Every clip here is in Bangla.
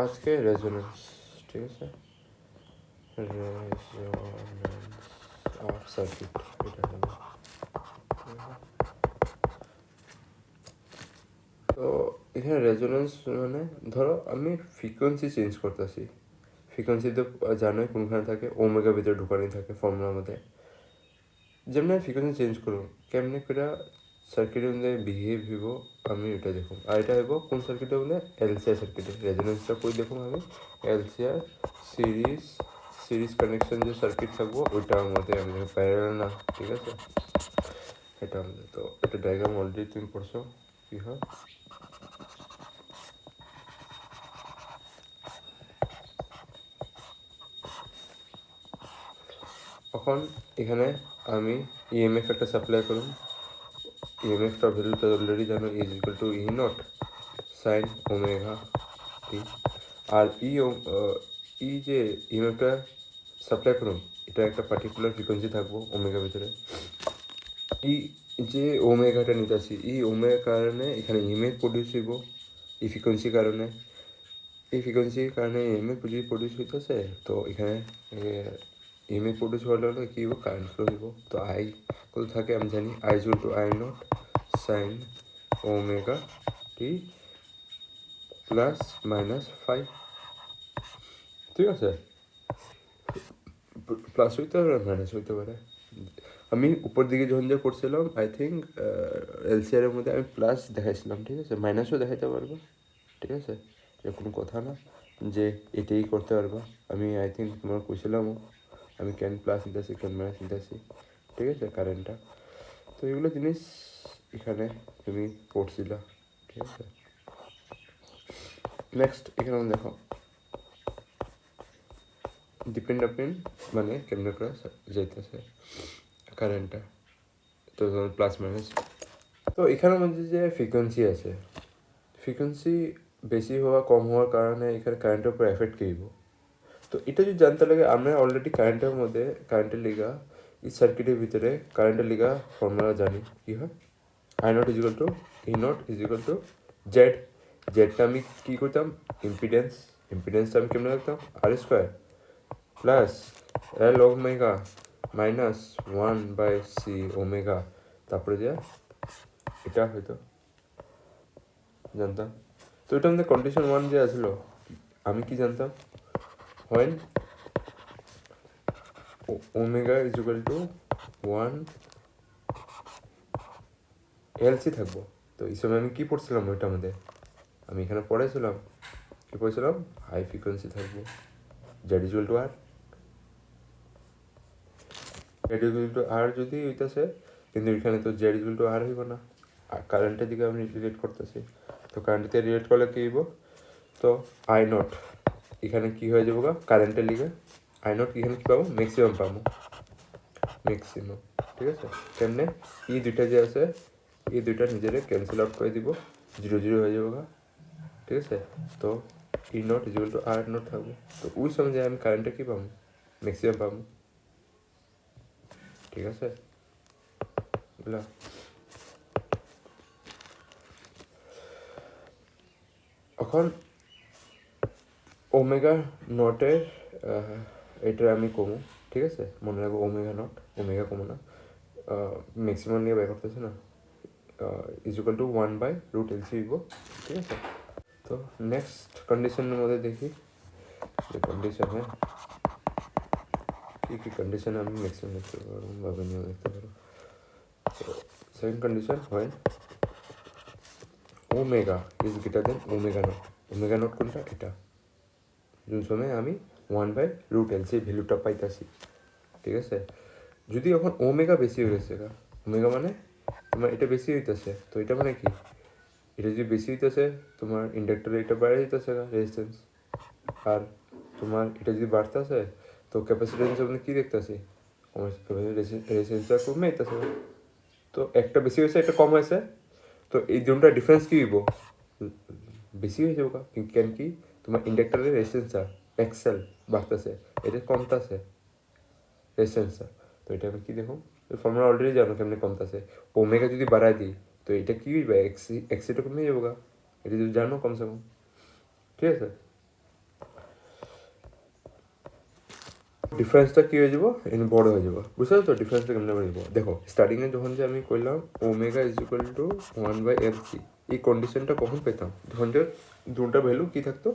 আজকে রেজোনেন্স, ঠিক আছে, রেজোনেন্স অফ সার্কিট এটা হলো। তো এখানে রেজোনেন্স মানে ধরো আমি ফ্রিকোয়েন্সি চেঞ্জ করতেছি। ফ্রিকোয়েন্সি তো জানোই কোনখানে থাকে, ওমেগা ভিতরে ঢুকানি থাকে ফর্মুলার মধ্যে। যেমনি আমি ফ্রিকোয়েন্সি চেঞ্জ করবো কেমনি করে সার্কিটের মধ্যে বিহেভ হইব আমি ওটা দেখুন। আর এটা হইব কোন সার্কিটে বলে এলসিআর সার্কিটে। রেজোনেন্সটা কই দেখুন আমি এলসিআর সিরিজ কানেকশন যে সার্কিট থাকবো ওইটার মধ্যে আমি দেখো প্যারালাল না, ঠিক আছে, এটা আমাদের। তো এটা ডায়াগ্রাম অলরেডি তুমি পড়ছো কী হয়। এখন এখানে আমি ইএমএফ একটা সাপ্লাই করুন। ইএমএফটার ভ্যালুটা অলরেডি জানো, is equal to E not sine omega T. আর ই যে ইএমএফটা সাপ্লাই করুন এটা একটা পার্টিকুলার ফ্রিকোয়েন্সি থাকবো ওমেগা ভিতরে। ই যে ওমেগাটা নিতেছি এই ওমেগার কারণে এখানে ইএমএফ প্রডিউস হইব এই ফ্রিকোয়েন্সির কারণে। এই ফ্রিকোয়েন্সির কারণে ইএমএফ প্রডিউস হইতেছে। তো এখানে ইএমএফ প্রডিউস হলে কী হইব, কারেন্ট ফ্লো হইব। তো আই কত থাকে আমি জানি, I equal to I not sine omega T plus minus 5, ঠিক আছে। প্লাস হইতে পারে মাইনাস হইতে পারে। আমি উপর দিকে যখন যা করছিলাম আই থিঙ্ক এলসিআরের মধ্যে আমি প্লাস দেখাইছিলাম, ঠিক আছে, মাইনাসও দেখাইতে পারবো, ঠিক আছে, এটা কোনো কথা না যে এটাই করতে পারবো। আমি আই থিঙ্ক তোমার কইছিলামও আমি ক্যান প্লাস নিতেছি ক্যান মাইনাস নিতেছি, ঠিক আছে, কারেন্টটা। তো এগুলো জিনিস এখানে তুমি পড়ছিলা, ঠিক আছে। নেক্সট এখানে দেখো ডিপেন্ড আপেন মানে কেমনে করে যাইতেছে কারেন্টটা, তো প্লাস মাইনাস। তো এখানের মধ্যে যে ফ্রিকোয়েন্সি আছে, ফ্রিকোয়েন্সি বেশি হওয়া কম হওয়ার কারণে এখানে কারেন্টের উপর এফেক্ট করব। তো এটা যদি জানতে লাগে আমরা অলরেডি কারেন্টের মধ্যে কারেন্টের লিগা এই সার্কিটের ভিতরে কারেন্টের লিগা ফর্মুলা জানি কী হয়, I not is equal to E not is equal to Z. জেডটা আমি কী করতাম ইম্পিডেন্সটা আমি কেমনে রাখতাম R square plus L omega minus 1/c omega, তারপরে যে এটা হয়তো জানতাম। তো এটা আমাদের কন্ডিশন 1 যে আসলো আমি কি জানতাম, when omega is equal two 1 LC থাকবো। তো এই সময় আমি কি পড়ছিলাম ওইটা মধ্যে আমি এখানে পড়েছিলাম কি পড়েছিলাম, হাই ফ্রিকোয়েন্সি থাকবো Z is equal to R. Z is equal to R যদি হইতেছে কিন্তু এখানে তো Z is equal to R হইব না, আর কারেন্টের দিকে আমি রিলেট করতেছি। তো কারেন্টের রিলেট করলে কী হইব, তো আই নট এখানে কী হয়ে যাবো কারেন্টের লিগে আই নট এখানে কী পাবো ম্যাক্সিমাম পাবো, ম্যাক্সিমাম, ঠিক আছে। কেমনে এই দুইটা যে আছে এই দুইটা নিজেরে ক্যান্সেল আউট করে দিব, 0 0 হয়ে যাবো, ঠিক আছে। তো E not is equal to R not থাকবো। তো ওই সময় আমি কারেন্টটা কী পাবো ম্যাক্সিমাম পাবো, ঠিক আছে, বুঝলা। এখন ওমেগা নটের এটা আমি কমু, ঠিক আছে, মনে রাখবো ওমেগা নট, ওমেগা কমো না, ম্যাক্সিমাম নিয়ে বের করতেছে না, ইজ ইকুয়াল টু 1/√LC হইব, ঠিক আছে। তো নেক্সট কন্ডিশনের মধ্যে দেখি যে কন্ডিশন হ্যাঁ কী কন্ডিশনে আমি ম্যাক্সিমাম দেখতে পারবো ভাবে নিয়েও দেখতে পারবো। তো সেকেন্ড কন্ডিশন হয় omega is greater than omega not. Omega not কোনটা, এটা যোন সময় আমি 1/√LC ভ্যালুটা পাইতেছি, ঠিক আছে। যদি এখন ওমেগা বেশি হয়ে গেছে ওমেগা মানে তোমার এটা বেশি হইতেছে, তো এটা মানে কি, এটা যদি বেশি হইতেছে তোমার ইন্ডাক্টরে এটা বেড়ে যেতেছে রেজিস্ট্যান্স, আর তোমার এটা যদি বাড়তেছে তো ক্যাপাসিটেন্স আপনি কী দেখতেছি রেজিস্ট্যান্সটা কমে যেতেছে। তো একটা বেশি হয়েছে একটা কম হয়েছে, তো এই দুটা ডিফারেন্স কী হইব বেশি হয়ে যাবো কেন কি তোমার ইন্ডাক্টরের রেজিস্ট্যান্সটা এক্সেল বাড়তেছে, এটা কমতেছে রেজিস্ট্যান্সটা। তো এটা আমি কী দেখুন ফর্মুলা অলরেডি জানো কেমনি কমতেছে, ওমেগা যদি বাড়াই দিই তো এটা কী হইবে এক্সিটা কমে যাবো এটা যদি জানো কমসে কম। ঠিক আছে ডিফারেন্সটা কি হয়ে যাব এনে বড় হয়ে যাব বুঝছো তো ডিফারেন্সটা কেমন হয়ে যাব দেখো স্টার্টিংয়ে যখন যে আমি কইলাম omega is equal two 1/LC এই কন্ডিশনটা কখন পেতাম যখন যে দুটো ভ্যালু কি থাকতো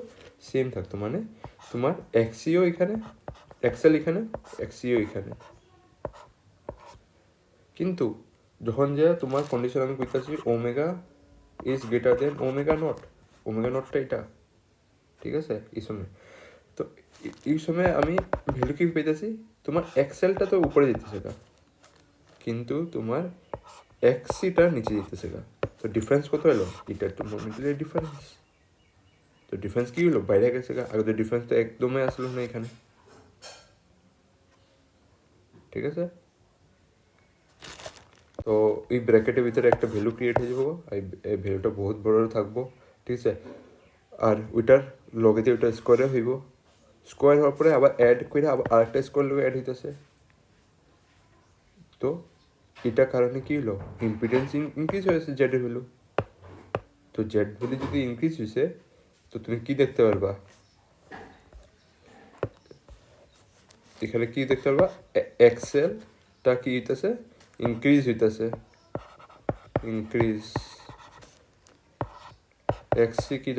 সেম থাকতো মানে তোমার এক্সিও এখানে এক্সেল এখানে এক্সিও এখানে কিন্তু যখন যে তোমার কন্ডিশন আমি কইতাছি omega is greater than omega নটটা এটা ঠিক আছে এই সময় তো এই সময় আমি ভ্যালু কি পেতেছি তোমার এক্সেলটা তো উপরে যেতেছে গা কিন্তু তোমার এক্সিটা নিচে যেতেছে গা তো ডিফারেন্স কত এলো এটা তো মোমেন্টালি ডিফারেন্স তো ডিফারেন্স কি হলো বাইরে গেছে গা আগে তো ডিফারেন্স তো একদমই আসলো না এখানে ঠিক আছে তো এই ব্র্যাকেটের ভিতরে একটা ভ্যালু ক্রিয়েট হয়ে যাবো এই ভ্যালুটা বহুত বড় থাকবো ঠিক আছে আর ওইটার লগে দিয়ে ওইটা স্কোয়ারে হইব স্কোয়ার হওয়ার পরে আবার অ্যাড করে আবার আরেকটা স্কোয়ার লগে অ্যাড হইতেছে তো এটার কারণে কি হলো ইম্পিডেন্স ইনক্রিজ হয়েছে জেডের ভ্যালু তো জেড ভ্যালু যদি ইনক্রিজ হয়েছে তো তুমি কি দেখতে পারবা এখানে কি দেখতে পারবা এক্সেলটা কি হইতেছে ইনক্রিজ হইতেছে ইনক্রিজ এক্সি কি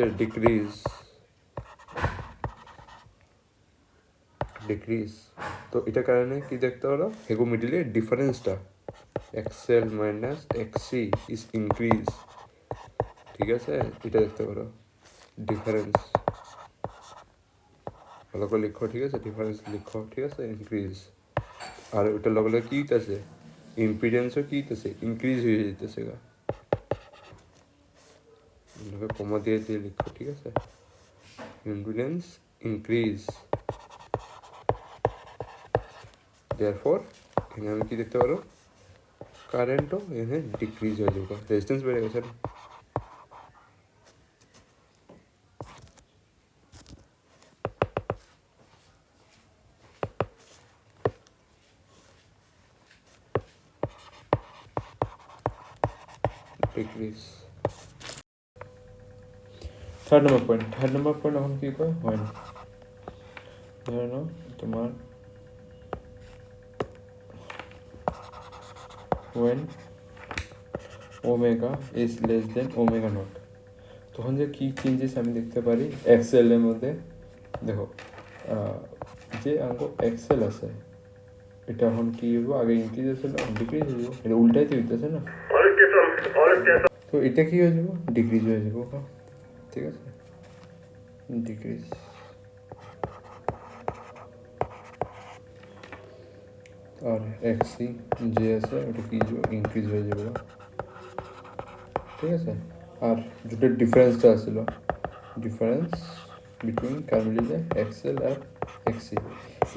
ডিক্রিজ তো এটার কারণে কি দেখতে পারো হেগো মিডিলে ডিফারেন্সটা এক্সেল মাইনাস এক্সি ইজ ইনক্রিজ ঠিক আছে এটা দেখতে পারো ডিফারেন্স ভালো করে লিখো ঠিক আছে ডিফারেন্স লিখো ঠিক আছে ইনক্রিজ আর ওটার লগে লগে কি হইতেছে ইম্পিডেন্সও কি হইতেছে ইনক্রিজ হয়ে যেতেছে গা কমা দিয়ে দিয়ে লিখো ঠিক আছে ইম্পিডেন্স ইনক্রিজ দেয়ারফর এখানে আমি কি দেখতে পারো কারেন্টও এখানে ডিক্রিজ হয়ে যাবে রেজিস্ট্যান্স বেড়ে গেছে না ডিক্রিজ থার্ড নম্বর পয়েন্ট এখন কি কয় হয় না ধরে নাও তোমার when omega is less than omega not তখন যে কী চেঞ্জেস আমি দেখতে পারি এক্সেলের মধ্যে দেখো যে আঙ্ক এক্সেল আছে এটা এখন কি হইব আগে ইনক্রিজ আছে না ডিক্রিজ হয়ে যাব এটা উল্টাইতে হইতেছে না তো এটা কি হয়ে যাব ডিক্রিজ হয়ে যাব ঠিক আছে ডিক্রিজ আর এক্সি যে আছে ওটা কি ইনক্রিজ হয়ে যাবে ঠিক আছে আর যেটা ডিফারেন্সটা আসছিল ডিফারেন্স বিটুইন কার্মিলিজে এক্সেল আর এক্সি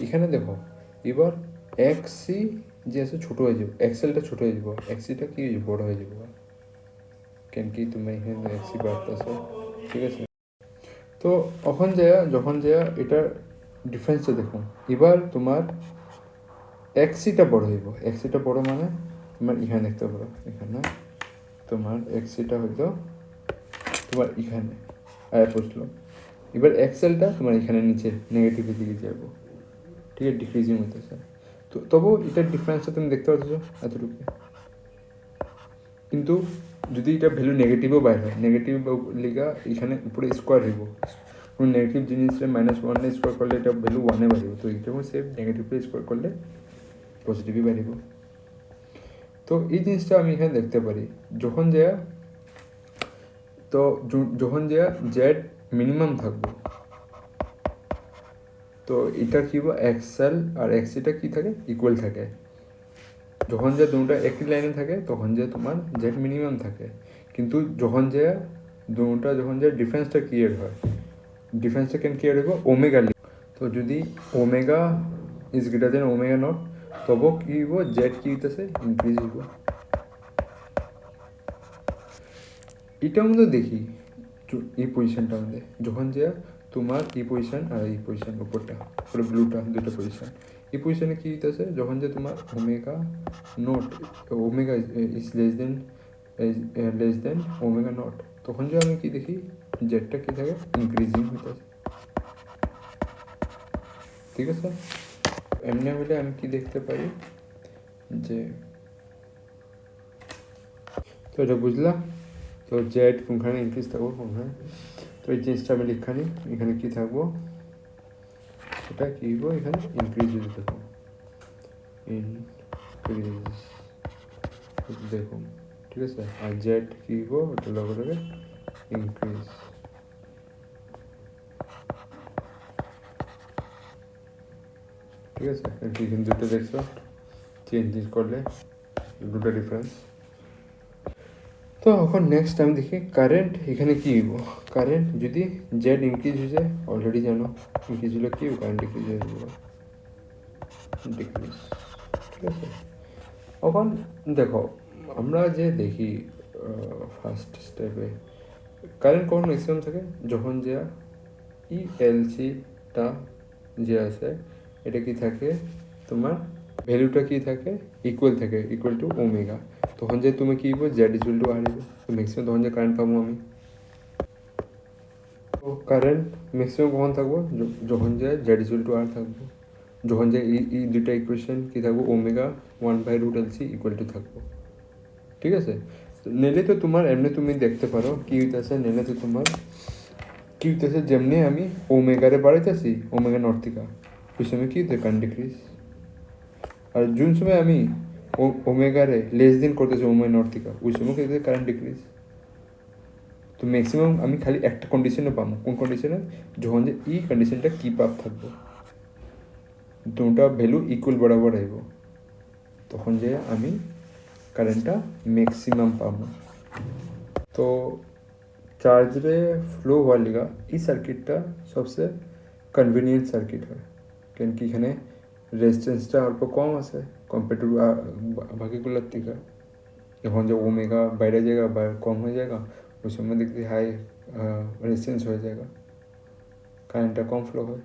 এখানে দেখো এবার এক্সি যে আছে ছোটো হয়ে যাবে এক্সেলটা ছোটো হয়ে যাব এক্সিটা কি বড় হয়ে যাব কেন কি তুমি এখানে এক্সি বাড়তেছে ঠিক আছে তো যখন যায় এটার ডিফারেন্সটা দেখো এবার তোমার এক্সিটা বড় হইব এক্সিটা বড় মানে তোমার এখানে দেখতে পারো এখানে তোমার এক্সিটা হইতো তোমার এখানে আয়া পড়ছিল এবার এক্সেলটা তোমার এখানে নিচে নেগেটিভের দিকে যাব ঠিক আছে ডিক্রিজিং হইতেছে তো তবু এটার ডিফারেন্সটা তুমি দেখতে পাচ্ছ এতটুকু কিন্তু যদি এটা ভ্যালু নেগেটিভও বাইর হয় নেগেটিভ লিগা এখানে উপরে স্কোয়ার হইব কোনো নেগেটিভ জিনিসটা -1 স্কোয়ার করলে এটা ভ্যালু 1 বাড়িব তো যখন সেম নেগেটিভে স্কোয়ার করলে পজিটিভই বাড়িব তো এই জিনিসটা আমি এখানে দেখতে পারি যখন জেড মিনিমাম থাকবো তো এটা কি হবো এক্সেল আর এক্সিটা কি থাকে ইকুয়াল থাকে যখন দুটা একই লাইনে থাকে তখন তোমার জেড মিনিমাম থাকে কিন্তু যখন ডিফারেন্সটা ক্রিয়েট হয় ডিফারেন্সটা কেন ক্রিয়েট হইব ওমেগা তো যদি omega is greater than omega not তবু কি হইব জেড কি হইতেছে ইনক্রিজ হইব এটার মধ্যে দেখি এই পজিশনটার মধ্যে যখন তোমার এই পজিশন আর এই পজিশন উপরটা পুরো ব্লুটা দুটো পজিশন এই পজিশনে কি হইতেছে যখন তোমার omega not omega is less than omega not তখন আমি কি দেখি জেডটা কি থাকে ইনক্রিজিং হইতেছে, ঠিক আছে। এমনি হলে আমি কি দেখতে পারি যে, তো এটা বুঝলাম। তো জেড কোনখানে ইনক্রিজ থাকবো কোনখানে, তো এই জিনিসটা আমি লিখানি এখানে কি থাকবো, সেটা কি হইব এখানে ইনক্রিজ যদি থাকবো, ইনক্রিজ দেখুন, ঠিক আছে। আর জেড কি হইব ওটা লগে লগে ইনক্রিজ, ঠিক আছে। এখানে দুটো দেখছো চেঞ্জ করলে দুটো ডিফারেন্স। তো এখন নেক্সট আমি দেখি কারেন্ট এখানে কী হইব, কারেন্ট যদি জেড ইনক্রিজ হয়ে যায় অলরেডি জানো ইনক্রিজ হলে কী কারেন্ট ডিক্রিজ হয়ে যাবে, ডিক্রিজ, ঠিক আছে। এখন দেখো আমরা যে দেখি ফার্স্ট স্টেপে কারেন্ট কখন ম্যাক্সিমাম থাকে, যখন যে ইএলসিটা যে আছে এটা কি থাকে তোমার ভ্যালুটা কি থাকে ইকুয়াল থাকে, ইকুয়াল টু ওমেগা, তখন যে তুমি কি জেড ইকুয়াল টু আর তো ম্যাক্সিমাম তখন যে কারেন্ট পাবো আমি। তো কারেন্ট ম্যাক্সিমাম কখন থাকবো, যখন যে জেড ইকুয়াল টু আর থাকবো, যখন যে এই দুইটা ইকুয়েশন কি থাকবো ওমেগা 1/√LC ইকুয়াল টু থাকবো, ঠিক আছে। নেলে তো তোমার এমনি তুমি দেখতে পারো কি হইতেছে, নেলে তো তোমার কি হইতেছে যেমনি আমি ওমেগারে বাড়াইতেছি ওমেগা নর্থ থেকে ওই সময় কি হইতে কারেন্ট ডিক্রিজ, আর যোন সময় আমি ওমেগারে লেস দিন করতেছি ওমেগা নর্থ থেকে ওই সময় কি হইতে কারেন্ট ডিক্রিজ। তো ম্যাক্সিমাম আমি খালি একটা কন্ডিশনে পাবো, কোন কন্ডিশনে, যখন যে এই কন্ডিশনটা কিপ আপ থাকবো দুটা ভ্যালু ইকুয়াল বরাবর আইব, তখন যে আমি কারেন্টটা ম্যাক্সিমাম পাবো। তো চার্জরে ফ্লো হওয়ার লিগা এই সার্কিটটা সবচেয়ে কনভিনিয়েন্ট সার্কিট হয়, কেন কি এখানে রেজিস্ট্যান্সটা অল্প কম আছে কম্পেয়ার টু বাকিগুলোর থেকে। এখন যে ওমেগা বাইরে জায়গা বা কম হয়ে যায়গা ওই সময় দেখতে হাই রেজিস্ট্যান্স হয়ে যায়গা, কারেন্টটা কম ফ্লো হয়।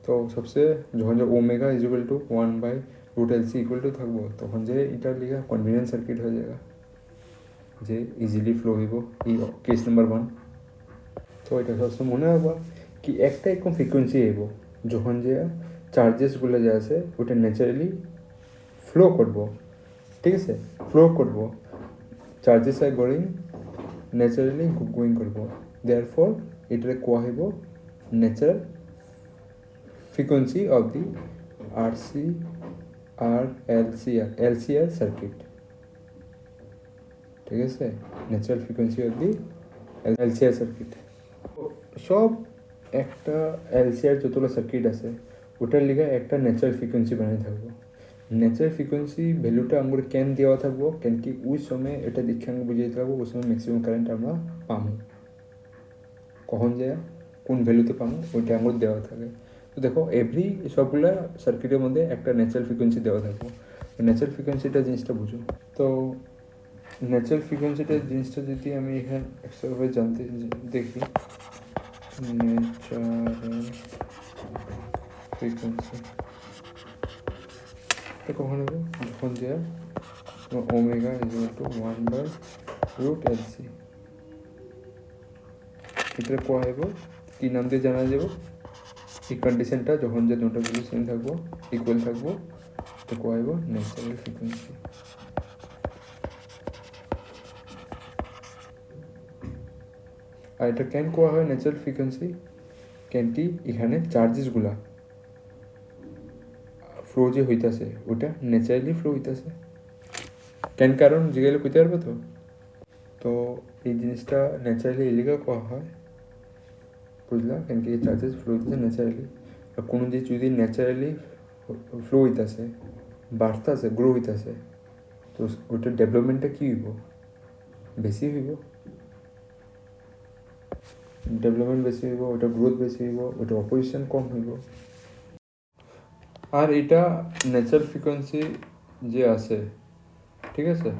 তো সবচেয়ে যখন যে omega is equal two 1/√LC equal to থাকবো তখন যে এটার লিগা কনভিনিয়েন্ট সার্কিট হয়ে যায়গা, যে ইজিলি ফ্লো হইব, এই কেস নাম্বার 1। তো এটা সবসময় মনে রাখবা কি একটা এরকম ফ্রিকোয়েন্সি আইব যখন যে চার্জেসগুলো যে আছে ওটা ন্যাচারালি ফ্লো করব, ঠিক আছে, ফ্লো করব, charges are going naturally going করব, দেয়ার ফর এটাকে কোয়া হইব natural frequency of the LCR circuit, ঠিক আছে, natural frequency of the LCR circuit. সব একটা LCR যতগুলো সার্কিট আছে ওটার লিগে একটা ন্যাচারাল ফ্রিকোয়েন্সি বানিয়ে থাকবো, ন্যাচারাল ফ্রিকোয়েন্সি ভ্যালুটা আমরা কেন দেওয়া থাকবো, কেন কি ওই সময় এটা দেখে আমরা বুঝিয়ে থাকবো ওই সময় ম্যাক্সিমাম কারেন্ট আমরা পাবো, কখন যায় কোন ভ্যালুতে পাবো ওইটা আমার দেওয়া থাকে। তো দেখো এভরি সবগুলা সার্কিটের মধ্যে একটা ন্যাচারাল ফ্রিকোয়েন্সি দেওয়া থাকবো, ন্যাচারাল ফ্রিকোয়েন্সিটা জিনিসটা বুঝো। তো ন্যাচারাল ফ্রিকোয়েন্সিটা জিনিসটা যদি আমি এখানে একসাথে জানতে দেখি, ন্যাচারাল ফ্রিকোয়েন্সি তো কখন হবে, যখন যে omega is equal two 1/√LC, এটা কোয়া হইব কি নাম দিয়ে জানা যাব, এই কন্ডিশনটা যখন যে দুটো ভ্যালু সেম থাকবো ইকুয়াল থাকবো তো কোয়া হইব ন্যাচারাল ফ্রিকোয়েন্সি। আর এটা কেন কোয়া হয় ন্যাচারাল ফ্রিকোয়েন্সি, কেন কি এখানে চার্জেসগুলা ফ্লো যে হইতাছে ওটা ন্যাচারালি ফ্লো হইতাছে, কেন কারণ যেগুলো কইতে পারবো। তো তো এই জিনিসটা ন্যাচারালি এলিগা কোয়া হয়, বুঝলা, কেন কি চার্জেস ফ্লো হইতেছে ন্যাচারালি, আর কোনো জিনিস যদি ন্যাচারালি ফ্লো হইতেছে বাড়তেছে গ্রো হইতেছে তো ওটার ডেভেলপমেন্টটা কী হইব, বেশি হইব, ডেভেলপমেন্ট বেশি হইব, ওটা গ্রোথ বেশি হইব, ওটা অপোজিশন কম হইব। আর এটা ন্যাচারাল ফ্রিকোয়েন্সি যে আছে, ঠিক আছে,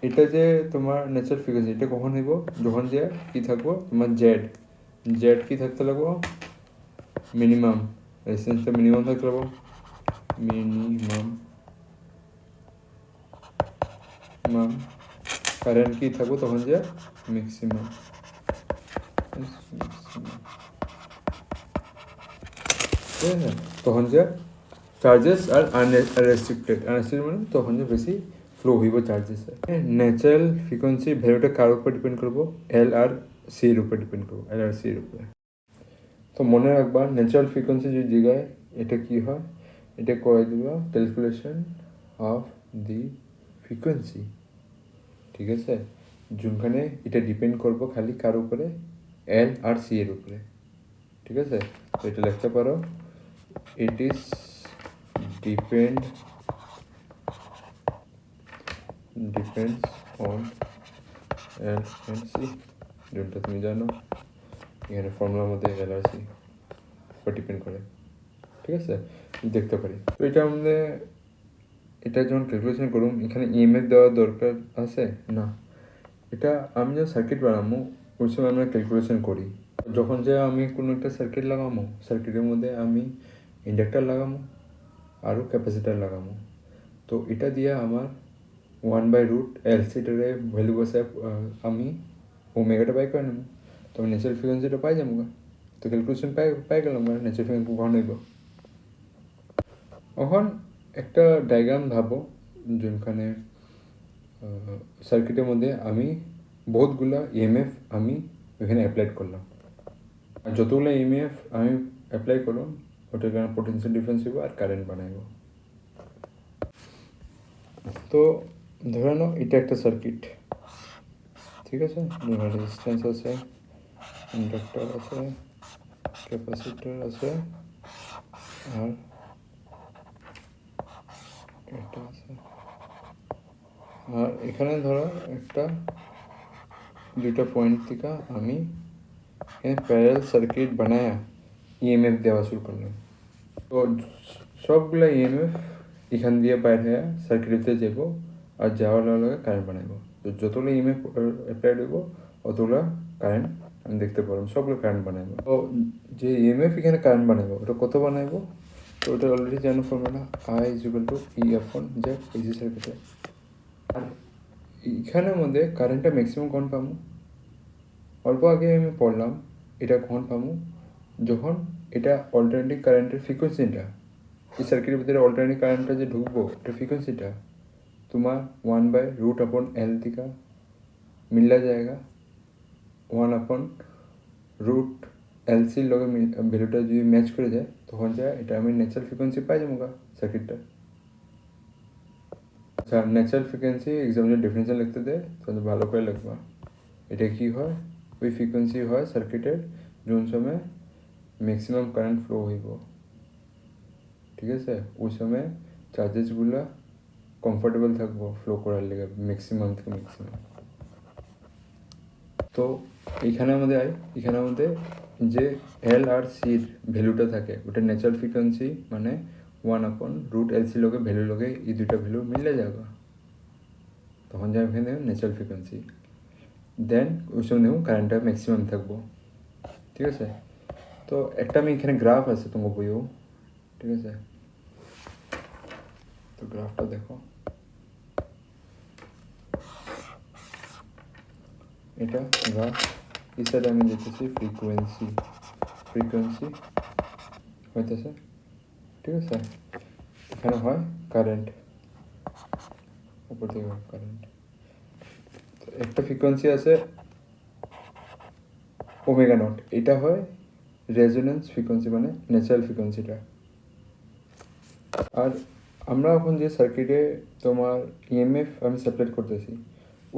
এটা যে তোমার ন্যাচারাল ফ্রিকোয়েন্সি এটা কখন হইব, যখন যে কী থাকবো তোমার জেড জেড কী থাকতে লাগবো মিনিমাম, রেজিস্ট্যান্সটা মিনিমাম থাকতে লাগবো, মিনিমাম কারেন্ট কী থাকবো তখন যে ম্যাক্সিমাম, ঠিক আছে, তখন যে চার্জেস আর আনরেস্ট্রিক্টেড মানে তখন যে বেশি ফ্লো হইব চার্জেস। ন্যাচারাল ফ্রিকোয়েন্সি ভ্যালুটা কার উপর ডিপেন্ড করবো? এল আর সির উপর ডিপেন্ড করবো, এল আর সির উপরে। তো মনে রাখবা ন্যাচারাল ফ্রিকোয়েন্সি যদি জায়গায় এটা কি হয়, এটা করে দিবা ক্যালকুলেশন অফ দি ফ্রিকোয়েন্সি। ঠিক আছে, যোনখানে এটা ডিপেন্ড করবো খালি কার উপরে? এল আর সি এর উপরে। ঠিক আছে, তো এটা লিখতে পারো, it is depends on L and C, যোনটা তুমি জানো এখানে ফর্মুলার মধ্যে এল আর সি উপর ডিপেন্ড করে। ঠিক আছে, দেখতে পারি। তো এটা আমাদের এটা যখন ক্যালকুলেশন করুম এখানে ইএমএফ দেওয়ার দরকার আছে না। এটা আমি যখন সার্কিট বানাবো ওই সময় আমরা ক্যালকুলেশন করি। যখন যে আমি কোনো একটা সার্কিট লাগাবো, সার্কিটের মধ্যে আমি ইন্ডাক্টার লাগাবো আরও ক্যাপাসিটার লাগাবো। তো এটা দিয়ে আমার 1/√L সিটারে ভ্যালু বসে আমি ওমেগাটা বাই করে নেব। তো আমি ন্যাচারাল ফ্রিকোয়েন্সিটা পাই যাবো। তো ক্যালকুলেশন পাই গেলাম ন্যাচারাল ফ্রিকোয়েন্সি কখন হইব। এখন একটা ডায়াগ্রাম ভাবো যেখানে সার্কিটের মধ্যে আমি বহুতগুলা ইএমএফ আমি এখানে অ্যাপ্লাই করলাম। আর যতগুলো ইএমএফ আমি অ্যাপ্লাই করলাম ওটার কারণে পোটেনশিয়াল ডিফারেন্স হইব আর কারেন্ট বানাইব। তো ধরে নাও এটা একটা সার্কিট। ঠিক আছে, রেজিস্ট্যান্স আছে, ইন্ডাক্টর আছে, ক্যাপাসিটর আছে আর এটা আছে। আর এখানে ধরো একটা দুইটা পয়েন্ট থেকে আমি এখানে প্যারালাল সার্কিট বানায়া ইএমএফ দেওয়া শুরু করলাম। তো সবগুলা ইএমএফ এখান দিয়ে বাইর হয়ে সার্কিটেতে যাব আর যাওয়ার লগে কারেন্ট বানাইব। তো যতগুলো ইএমএফ অ্যাপ্লাই দেবো অতগুলো কারেন্ট আমি দেখতে পারলাম, সবগুলো কারেন্ট বানাইব। তো যে ইএমএফ এখানে কারেন্ট বানাইব ওটা কত বানাইব? তো ওটা অলরেডি জানো ফর্মুলা, I=E/Z এসি সার্কিটে। আর এখানের মধ্যে কারেন্টটা ম্যাক্সিমাম কখন পাবো? অল্প আগে আমি পড়লাম এটা কখন পাবো, যখন এটা অল্টারনেটিং কারেন্টের ফ্রিকোয়েন্সিটা, এই সার্কিটের ভিতরে অল্টারনেটিং কারেন্টটা যে ঢুকবো এটা ফ্রিকোয়েন্সিটা তোমার 1/√L থেকে মিলা জায়গা 1/√LCর লগে ভ্যালুটা যদি ম্যাচ করে যায় তখন যায় এটা আমি ন্যাচারাল ফ্রিকোয়েন্সি পাই যাবো সার্কিটটা। আচ্ছা, ন্যাচারাল ফ্রিকোয়েন্সি এক্সাম্পলের ডেফিনেশন লিখতে দেয় তাহলে ভালো করে লিখবা। এটা কি হয়, ওই ফ্রিকোয়েন্সি হয় সার্কিটের যোন সময় ম্যাক্সিমাম কারেন্ট ফ্লো হইব। ঠিক আছে, ওই সময় চার্জেসগুলো কমফোর্টেবল থাকবো ফ্লো করার লেগে ম্যাক্সিমাম থেকে ম্যাক্সিমাম। তো এখানের মধ্যে যে এল আর সির ভ্যালুটা থাকে ওটা ন্যাচারাল ফ্রিকোয়েন্সি মানে 1/√LC লগে ভ্যালু লগে এই দুইটা ভ্যালু মিলে যাবে, তখন যাই এখানে ন্যাচারাল ফ্রিকোয়েন্সি। দেন ওই সময় দেখুন কারেন্টটা ম্যাক্সিমাম থাকবো। ঠিক আছে, তো একটা আমি এখানে গ্রাফ আছে তোমার বইও। ঠিক আছে, তো গ্রাফটা দেখো, এটা গ্রাফ। এই সাইডে আমি দেখতেছি ফ্রিকোয়েন্সি হইতেছে। ঠিক আছে, এখানে হয় কারেন্ট, উপর থেকে কারেন্ট। তো একটা ফ্রিকোয়েন্সি আছে ω0, এটা হয় রেজোনেন্স ফ্রিকোয়েন্সি মানে ন্যাচারাল ফ্রিকোয়েন্সিটা। আর আমরা এখন যে সার্কিটে তোমার ইএমএফ আমি সাপ্লাই করতেছি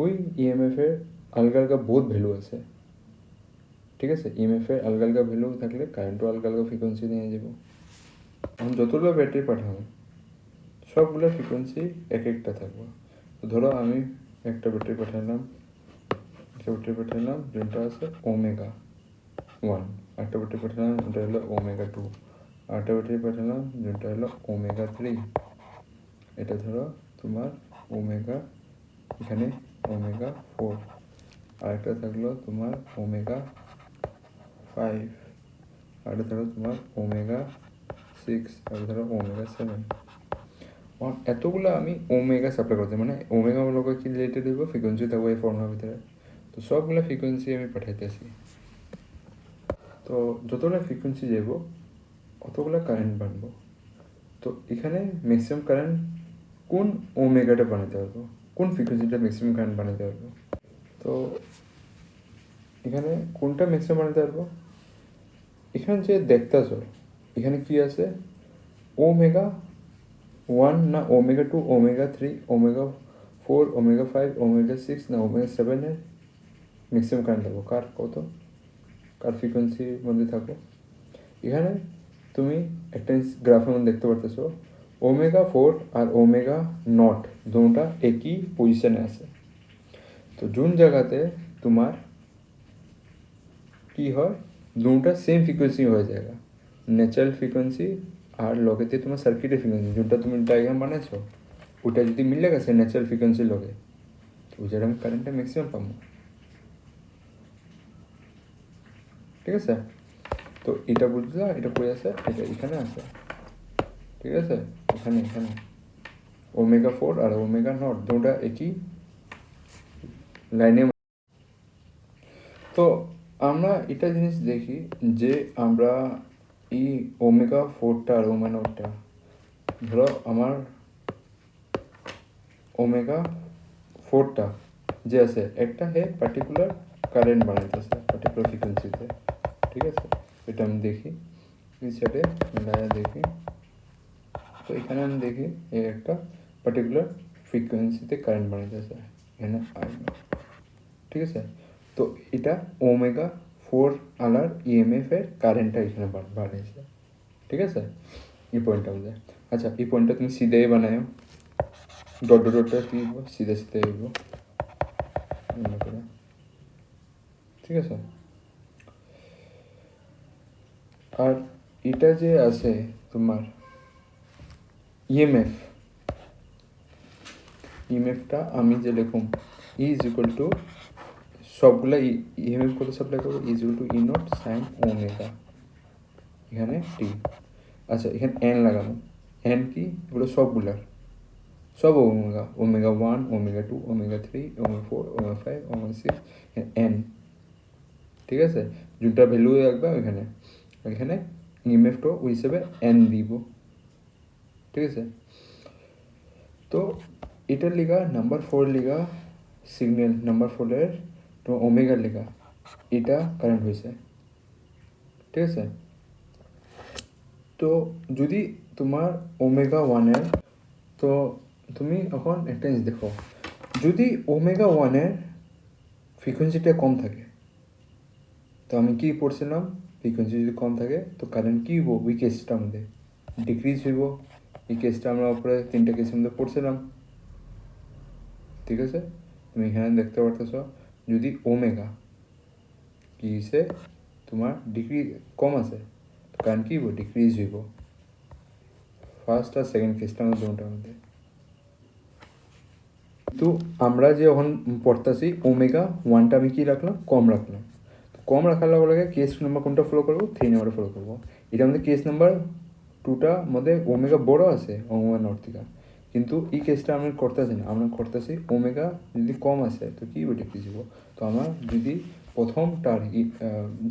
ওই ইএমএফের আলগা আলগা বহুত ভ্যালু আছে। ঠিক আছে, ইএমএফের আলগা আলগা ভ্যালু থাকলে কারেন্টও আলগা আলগা ফ্রিকোয়েন্সি নিয়ে যাব। এখন যতগুলো ব্যাটারি পাঠাবো সবগুলো ফ্রিকোয়েন্সি এক একটা থাকবো। তো ধরো আমি একটা ব্যাটারি পাঠালাম যেটা আছে ω1, একটা ব্যাটারি পাঠালাম যেটা হলো ω2, আরেকটা ব্যাটারি পাঠালাম যেটা হলো ω3। এটা ধরো তোমার এখানে ω4, আরেকটা থাকলো তোমার ω5, আরেকটা ধরো তোমার ω6, আর ধরো ω7। এতগুলো আমি ওমেগা সাপ্লাই করতে মানে ওমেগা লোক কি রিলেটেড হইব ফ্রিকোয়েন্সি থাকবো এই ফর্মুলার ভিতরে। তো সবগুলো ফ্রিকোয়েন্সি আমি পাঠাইতেছি। তো যতগুলো ফ্রিকোয়েন্সি যাব অতগুলো কারেন্ট বানবো। তো এখানে ম্যাক্সিমাম কারেন্ট কোন ওমেগাটা বানাতে পারবো, কোন ফ্রিকোয়েন্সিটা ম্যাক্সিমাম কারেন্ট বানাতে পারবো। তো এখানে কোনটা ম্যাক্সিমাম বানাতে পারবো, এখানে যে দেখতেছো এখানে কি আছে, ওমেগা 1 না omega 2, omega 3, omega 4, omega 5, omega 6 না ওমেগা 7-এর ম্যাক্সিমাম কারেন্ট থাকবো, কার কত, কার ফ্রিকোয়েন্সির মধ্যে থাকো। এখানে তুমি একটা গ্রাফের মধ্যে দেখতে পারতেছো ওমেগা 4 আর ওমেগা নট দুটা একই পজিশনে আছে। তো যোন জায়গাতে তোমার কি হয়, দুটা সেম ফ্রিকোয়েন্সি হয়ে যায়, ন্যাচারাল ফ্রিকোয়েন্সি আর লগেতে তোমার সার্কিটের ফ্রিকোয়েন্সি যোনটা তুমি ডায়াগ্রাম বানাইছো ওটা যদি মিলে গেছে ন্যাচারাল ফ্রিকোয়েন্সির লগে, তো ওই জায়গায় আমি কারেন্টটা ম্যাক্সিমাম পাবো। ঠিক আছে, তো এটা বুঝলা, এটা পড়ে আছে, এটা এখানে আছে। ঠিক আছে, এখানে এখানে ওমেগা 4 আর ওমেগা নট দুটা একই লাইনে। তো আমরা এটা জিনিস দেখি যে আমরা এই ওমেগা 4টা আর ওমেগা নটটা, ধরো আমার ওমেগা 4টা যে আছে একটা হে পার্টিকুলার কারেন্ট বানাইতেছে পার্টিকুলার ফ্রিকোয়েন্সিতে। ঠিক আছে, এটা আমি দেখি এই সাইডে দেখি, তো এখানে আমি দেখি এই একটা পার্টিকুলার ফ্রিকোয়েন্সিতে কারেন্ট বানাইতেছে এখানে আই। ঠিক আছে, তো এটা ওমেগা 4 আলার ইএমএফ এর কারেন্টটা এখানে বাড়িয়েছে। ঠিক আছে, এই পয়েন্টটা আমাদের। আচ্ছা, এই পয়েন্টটা তুমি সিধেই বানাও, ডট ডট ডটটা কি সিধে সিধে হইব মনে করে। ঠিক আছে, আর এটা যে আছে তোমার ইএমএফ, ইএমএফটা আমি যে লিখুম ই ইজ ইকুয়াল টু সবগুলা ইএমএফ কত সাপ্লাই করবো, is equal to E not sine omega, এখানে টি। আচ্ছা, এখানে এন লাগানো, এন কি, এগুলো সবগুলার সব omega, omega 1, omega 2, omega 3, omega 4, omega 5, omega 6, N. ঠিক আছে, যোনটা ভ্যালু রাখবে ওইখানে, এখানে ইএমএফটা ওই হিসেবে এন দিব। ঠিক আছে, তো এটার লিগা নাম্বার 4 লিগা সিগন্যাল নাম্বার 4-এর তো ওমেগার লিগা এটা কারেন্ট হয়েছে। ঠিক আছে, তো যদি তোমার ওমেগা 1-এর, তো তুমি এখন একটা জিনিস দেখো, যদি ওমেগা 1-এর ফ্রিকোয়েন্সিটা কম থাকে, তো আমি কি পড়ছিলাম, ফ্রিকোয়েন্সি যদি কম থাকে তো কারেন্ট কী হইব, ওই কেসটার মধ্যে ডিক্রিজ হইব। এই কেসটা আমরা উপরে 3টা কেসের মধ্যে পড়ছিলাম। ঠিক আছে, তুমি এখানে দেখতে পারতেছ যদি ওমেগা কি হিসে তোমার ডিক্রিজ কম আছে, তো কারেন্ট কী হইব, ডিক্রিজ হইব। ফার্স্ট আর সেকেন্ড কেসটার মধ্যে দুটার মধ্যে। তো আমরা যে এখন পড়তেছি ওমেগা 1টা আমি কী রাখলাম, কম রাখলাম। কম রাখার লগে কেস নাম্বার কোনটা ফলো করবো, 3 নাম্বার ফলো করবো। এটার মধ্যে কেস নাম্বার 2টা মধ্যে ওমেগা বড় আছে ওমেগা নট থেকে, কিন্তু এই কেসটা আমরা করতেছি না, আমরা করতেছি ওমেগা যদি কম আছে তো কী ডিক্রিজ হবো। তো আমার যদি প্রথমটার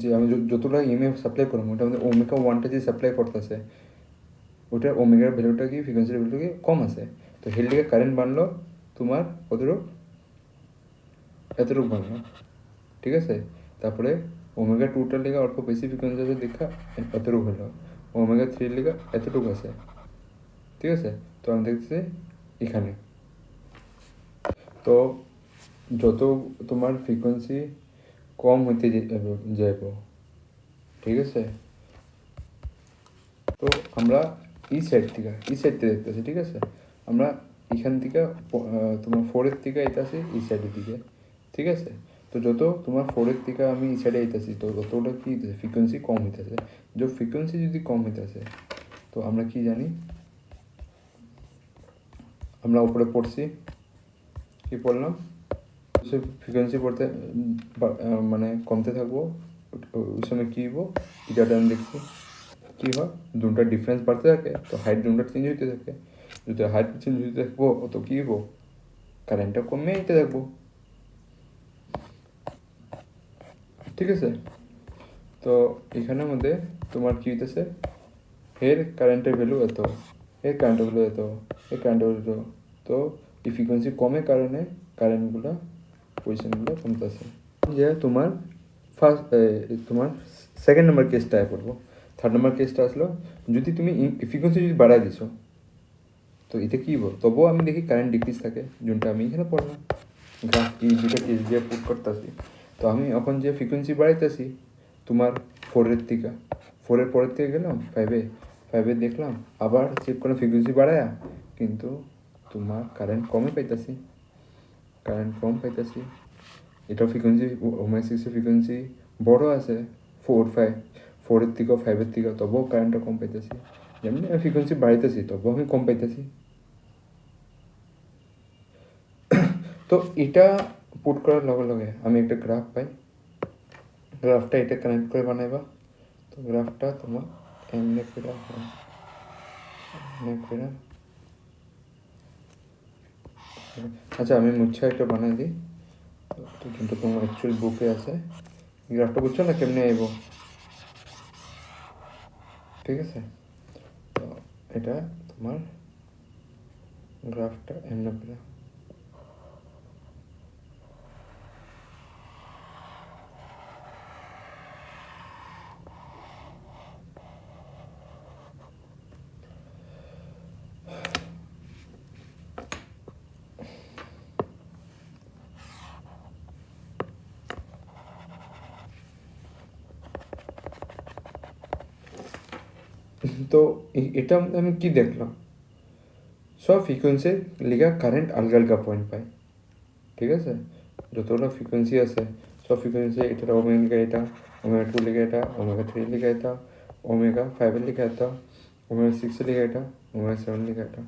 যে আমি যতটা ইএমএফ সাপ্লাই করবো ওটার মধ্যে ওমেগা 1টা যে সাপ্লাই করতেছে ওটার ওমেগার ভ্যালুটা কি, ফ্রিকোয়েন্সির ভ্যালুটা কি কম আছে, তো হেল দিকে কারেন্ট বানলো তোমার কতটুক, এতটুকু বানলো। ঠিক আছে, তারপরে ওমেগা 2টার লেগে অল্প বেশি ফ্রিকোয়েন্সি আছে দেখা এতটুকু হলো, ওমেগা 3-এর লেগে এতটুকু আছে। ঠিক আছে, তো আমি দেখতেছি এখানে, তো যত তোমার ফ্রিকোয়েন্সি কম হইতে যাইব। ঠিক আছে, তো আমরা এই সাইড থেকে দেখতেছি। ঠিক আছে, আমরা এখান থেকে তোমার 4-এর থেকে আইতাছি এই সাইডের দিকে। ঠিক আছে, তো যত তোমার 4-এর থেকে আমি এই সাইডে আইতাছি তো ততটা কি হইতেছে, ফ্রিকোয়েন্সি কম হইতেছে। যে ফ্রিকোয়েন্সি যদি কম হইতেছে তো আমরা কি জানি, আমরা উপরে পড়ছি কি পড়লাম, ফ্রিকোয়েন্সি পড়তে মানে কমতে থাকবো, ওই সময় কী হইব, এটাটা আমি দেখছি কী হয়, দুটার ডিফারেন্স বাড়তে থাকে, তো হাইট দুটা চেঞ্জ হইতে থাকে। যদি হাইট চেঞ্জ হইতে থাকবো তো কী হইব, কারেন্টটা কমে যেতে থাকবো। ঠিক আছে, তো এখানের মধ্যে তোমার কি হইতেছে, এর কারেন্টের ভ্যালু এত, এর কারেন্টের ভ্যালু এত, এর কারেন্টের ভ্যালু এত। তো এই ফ্রিকোয়েন্সি কমের কারণে কারেন্টগুলো পজিশনগুলো কমতেছে। যে তোমার ফার্স্ট তোমার সেকেন্ড নাম্বার কেসটা করবো। থার্ড নাম্বার কেসটা আসলো, যদি তুমি ফ্রিকোয়েন্সি যদি বাড়াই দিছো, তো এটা কী বল, তবুও আমি দেখি কারেন্ট ডিক্রিজ থাকে, যেটা আমি এখানে পড়লাম গ্রাফ এই দুটো কেস দিয়ে পুট করতেছি। তো আমি এখন যে ফ্রিকোয়েন্সি বাড়াইতেছি তোমার ফোরের থেকে, ফোরের পরের থেকে গেলাম ফাইভে, ফাইভে দেখলাম আবার চেক করে ফ্রিকোয়েন্সি বাড়ায়া, কিন্তু তোমার কারেন্ট কমে পাইতেছি, কারেন্ট কম পাইতেছি। এটাও ফ্রিকোয়েন্সি ওমেগা সিক্সের ফ্রিকোয়েন্সি বড় আছে, ফোরের থেকেও ফাইভের থেকেও, তবুও কারেন্টটা কম পাইতেছি। যেমনি আমি ফ্রিকোয়েন্সি বাড়াইতেছি তবুও আমি কম পাইতেছি। তো এটা পুট করার লগে লগে আমি একটা গ্রাফ পাই, গ্রাফটা এটা কানেক্ট করে বানাইবা। তো গ্রাফটা তোমার এমনি করে হয়, এমনি করে। আচ্ছা আমি মুচ্ছা একটা বানাই দিই, তো কিন্তু তোমার অ্যাকচুয়াল বুকে আছে। গ্রাফটা বুঝছো না কেমনে আইব, ঠিক আছে? তো এটা তোমার গ্রাফটা এমনি করে। তো এটা আমি কি দেখলাম, সব ফ্রিকোয়েন্সির লিগা কারেন্ট আলগা আলগা পয়েন্ট পাই, ঠিক আছে? যতগুলো ফ্রিকোয়েন্সি আছে সব ফ্রিকোয়েন্সি এটা ওমেগা, এটা ওমেগা টু লিখে, এটা ওমেগা থ্রি লিখে, এটা ওমেগা ফাইভের লিখে, এটা ওমেগা সিক্সের লিখে, এটা ওমেগা সেভেন লিখে, এটা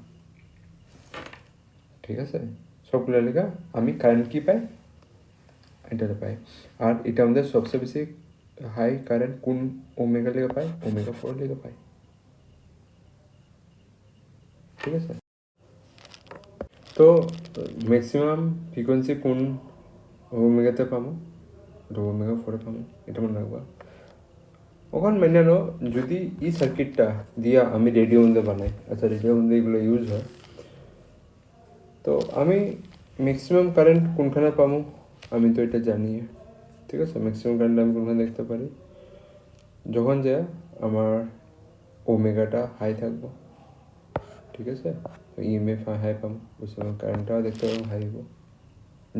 ঠিক আছে? সবগুলো লিখা আমি কারেন্ট কি পাই, এটাতে পাই। আর এটা আমাদের সবচেয়ে বেশি হাই কারেন্ট কোন ওমেগা লিখে পাই, ওমেগা ফোর লিখে পাই, ঠিক আছে? তো ম্যাক্সিমাম ফ্রিকোয়েন্সি কোন ওমেগাতে পাবো, এটা ওমেগা ফোরে পাবো, এটা মনে রাখবা। ওখান মেনে নাও যদি এই সার্কিটটা দিয়া আমি রেডিও মধ্যে বানাই, আচ্ছা রেডিও মধ্যে এগুলো ইউজ হয়, তো আমি ম্যাক্সিমাম কারেন্ট কোনখানে পাবো আমি তো এটা জানি, ঠিক আছে? ম্যাক্সিমাম কারেন্ট আমি কোনখানে দেখতে পারি, যখন যে আমার ওমেগাটা হাই থাকবো, ঠিক আছে? ইএমএফ হাই পাবো, ওই সময় কারেন্টটাও দেখতে পাবো হাই হবো,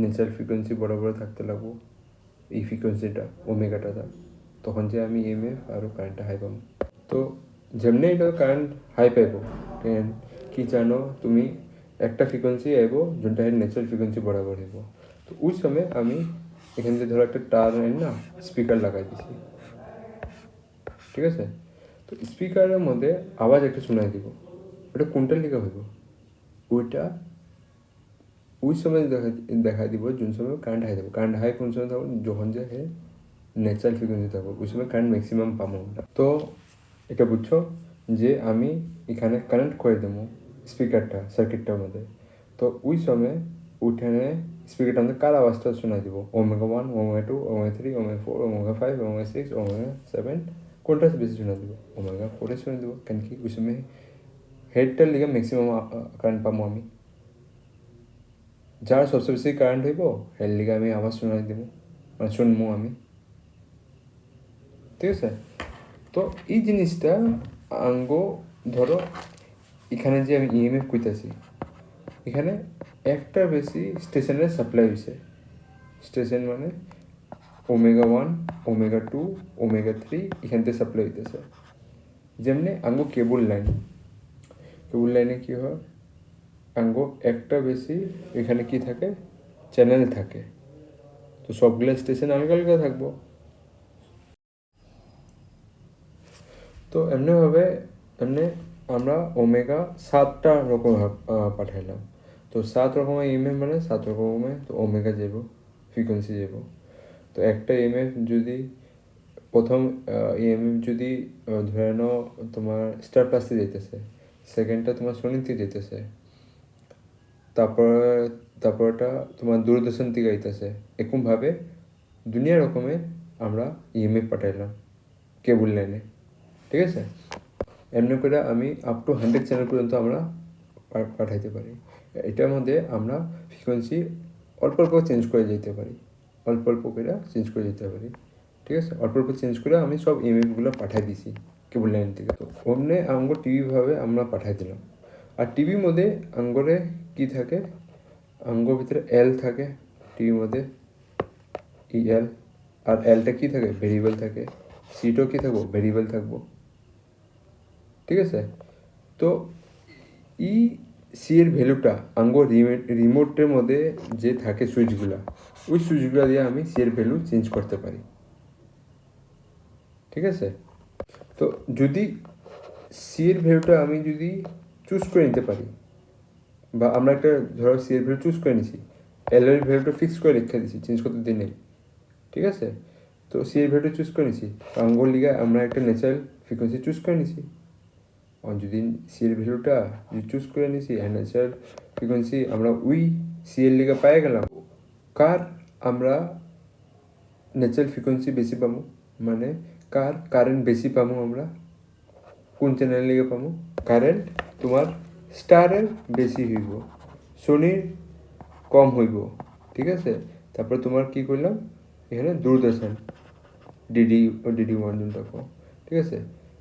ন্যাচারাল ফ্রিকোয়েন্সি বড় বড় থাকতে লাগবো এই ফ্রিকোয়েন্সিটা ওমেগাটা, তখন যে আমি ইএমএফ আরও কারেন্টটা হাই পাবো। তো যেমনি এটা কারেন্ট হাই পাইব, কি জানো তুমি একটা ফ্রিকোয়েন্সি আইব যোনটা ন্যাচারাল ফ্রিকোয়েন্সি বরাবর হইব। তো ওই সময় আমি এখান থেকে ধরো একটা টার না স্পিকার লাগাই দিছি, ঠিক আছে? তো স্পিকারের মধ্যে আওয়াজ একটা শোনাই দিব, ওটা কোনটার লিখা হইব, ওইটা ওই সময় দেখা দিব যোন সময় কারেন্ট হাই থাকবো। কারেন্ট হাই কোন সময় থাকবো, যখন যে ন্যাচারাল ফ্রিকোয়েন্সি থাকবো, ওই সময় কারেন্ট ম্যাক্সিমাম পাবো আমরা। তো এটা বুঝছো যে আমি এখানে কানেক্ট করে দেবো স্পিকারটা সার্কিটটার মধ্যে, তো ওই সময় ওইখানে স্পিকারটার মধ্যে কার আওয়াজটা শোনাই দিব, omega one, omega two, omega three, omega four, omega five, omega six, omega seven, কোনটা বেশি শোনা দিব, ওমেগা ফোরে শুনে দেবো। কেন কি ওই সময় হেডটার লিগে ম্যাক্সিমাম কারেন্ট পাবো আমি, যার সবচেয়ে বেশি কারেন্ট হইব হেড লিগে আমি আওয়াজ শোনাই দেবো, মানে শুনবো আমি, ঠিক আছে? তো এই জিনিসটা আঙ্গো ধরো এখানে যে আমি ইএমএফ কইতাছি, এখানে একটা বেশি স্টেশনের সাপ্লাই হয়েছে, স্টেশন মানে omega one, omega two, omega three এখান থেকে সাপ্লাই হইতেছে। যেমনি আঙ্গো কেবল লাইনে কি হয়, আঙ্গো একটা বেশি এখানে কি থাকে, চ্যানেল থাকে, তো সবগুলো স্টেশন আলগা আলগা থাকবো। তো এমনিভাবে এমনি আমরা ওমেগা 7টা রকম পাঠাইলাম, তো 7 রকমের ইএমএফ মানে 7 রকমের তো ওমেগা যাব, ফ্রিকোয়েন্সি যাব। তো একটা ইএমএফ যদি প্রথম ইএমএফ যদি ধরে নাও তোমার স্টার প্লাসে যেতেছে, সেকেন্ডটা তোমার সোনিতে যেতেছে, তারপরটা তোমার দূরদর্শন থেকে আইতেছে, এরকমভাবে দুনিয়া রকমের আমরা ইএমএফ পাঠাইলাম, কেবল লাইনে, ঠিক আছে। এমনি করে আমি আপ টু 100 চ্যানেল পর্যন্ত আমরা পাঠাইতে পারি। এটার মধ্যে আমরা ফ্রিকোয়েন্সি অল্প অল্প চেঞ্জ করে যেতে পারি, অল্প অল্প করে চেঞ্জ করে যেতে পারি, ঠিক আছে। অল্প অল্প চেঞ্জ করে আমি সব ইমেজগুলো পাঠাই দিছি কেবল লাইন থেকে। তো অমনে আঙ্গুর টিভিভাবে আমরা পাঠাই দিলাম। আর টিভির মধ্যে আঙ্গুরে কি থাকে, আঙ্গুর ভিতরে এল থাকে টিভির মধ্যে, এল। আর এলটা কি থাকে, ভেরিয়েবল থাকে। সিটাও কি থাকবো, ভেরিয়েবল থাকবো, ঠিক আছে। তো ই সি এর ভ্যালুটা আঙ্গুর রিমোটের মধ্যে যে থাকে সুইচগুলা, ওই সুইচগুলো দিয়ে আমি সি এর ভ্যালু চেঞ্জ করতে পারি, ঠিক আছে। তো যদি সি এর ভ্যালুটা আমি যদি চুজ করে নিতে পারি, বা আমরা একটা ধরো সি এর ভ্যালু চুজ করে নিছি, এল এর ভ্যালুটা ফিক্স করে রেখে দিছি, চেঞ্জ করতে দিই নেই, ঠিক আছে। তো সি এর ভ্যালুটা চুজ করে নিছি, আঙ্গুর লিগে আমরা একটা ন্যাচারাল ফ্রিকোয়েন্সি চুজ করে নিছি। আর যদি সি এর ভ্যালুটা যদি চুজ করে নিছি ন্যাচারাল ফ্রিকোয়েন্সি আমরা ওই সি এর লিগে পাই গেলাম, কার আমরা ন্যাচারাল ফ্রিকোয়েন্সি বেশি পাবো, মানে কার কারেন্ট বেশি পাবো আমরা, কোন চ্যানেল লিগে পাবো, কারেন্ট তোমার স্টারের বেশি হইব, সোনির কম হইব, ঠিক আছে। তারপর তোমার কি করলাম এখানে দূরদর্শন ডিডি ও ডিডি ওয়ান যেটা কম, ঠিক আছে।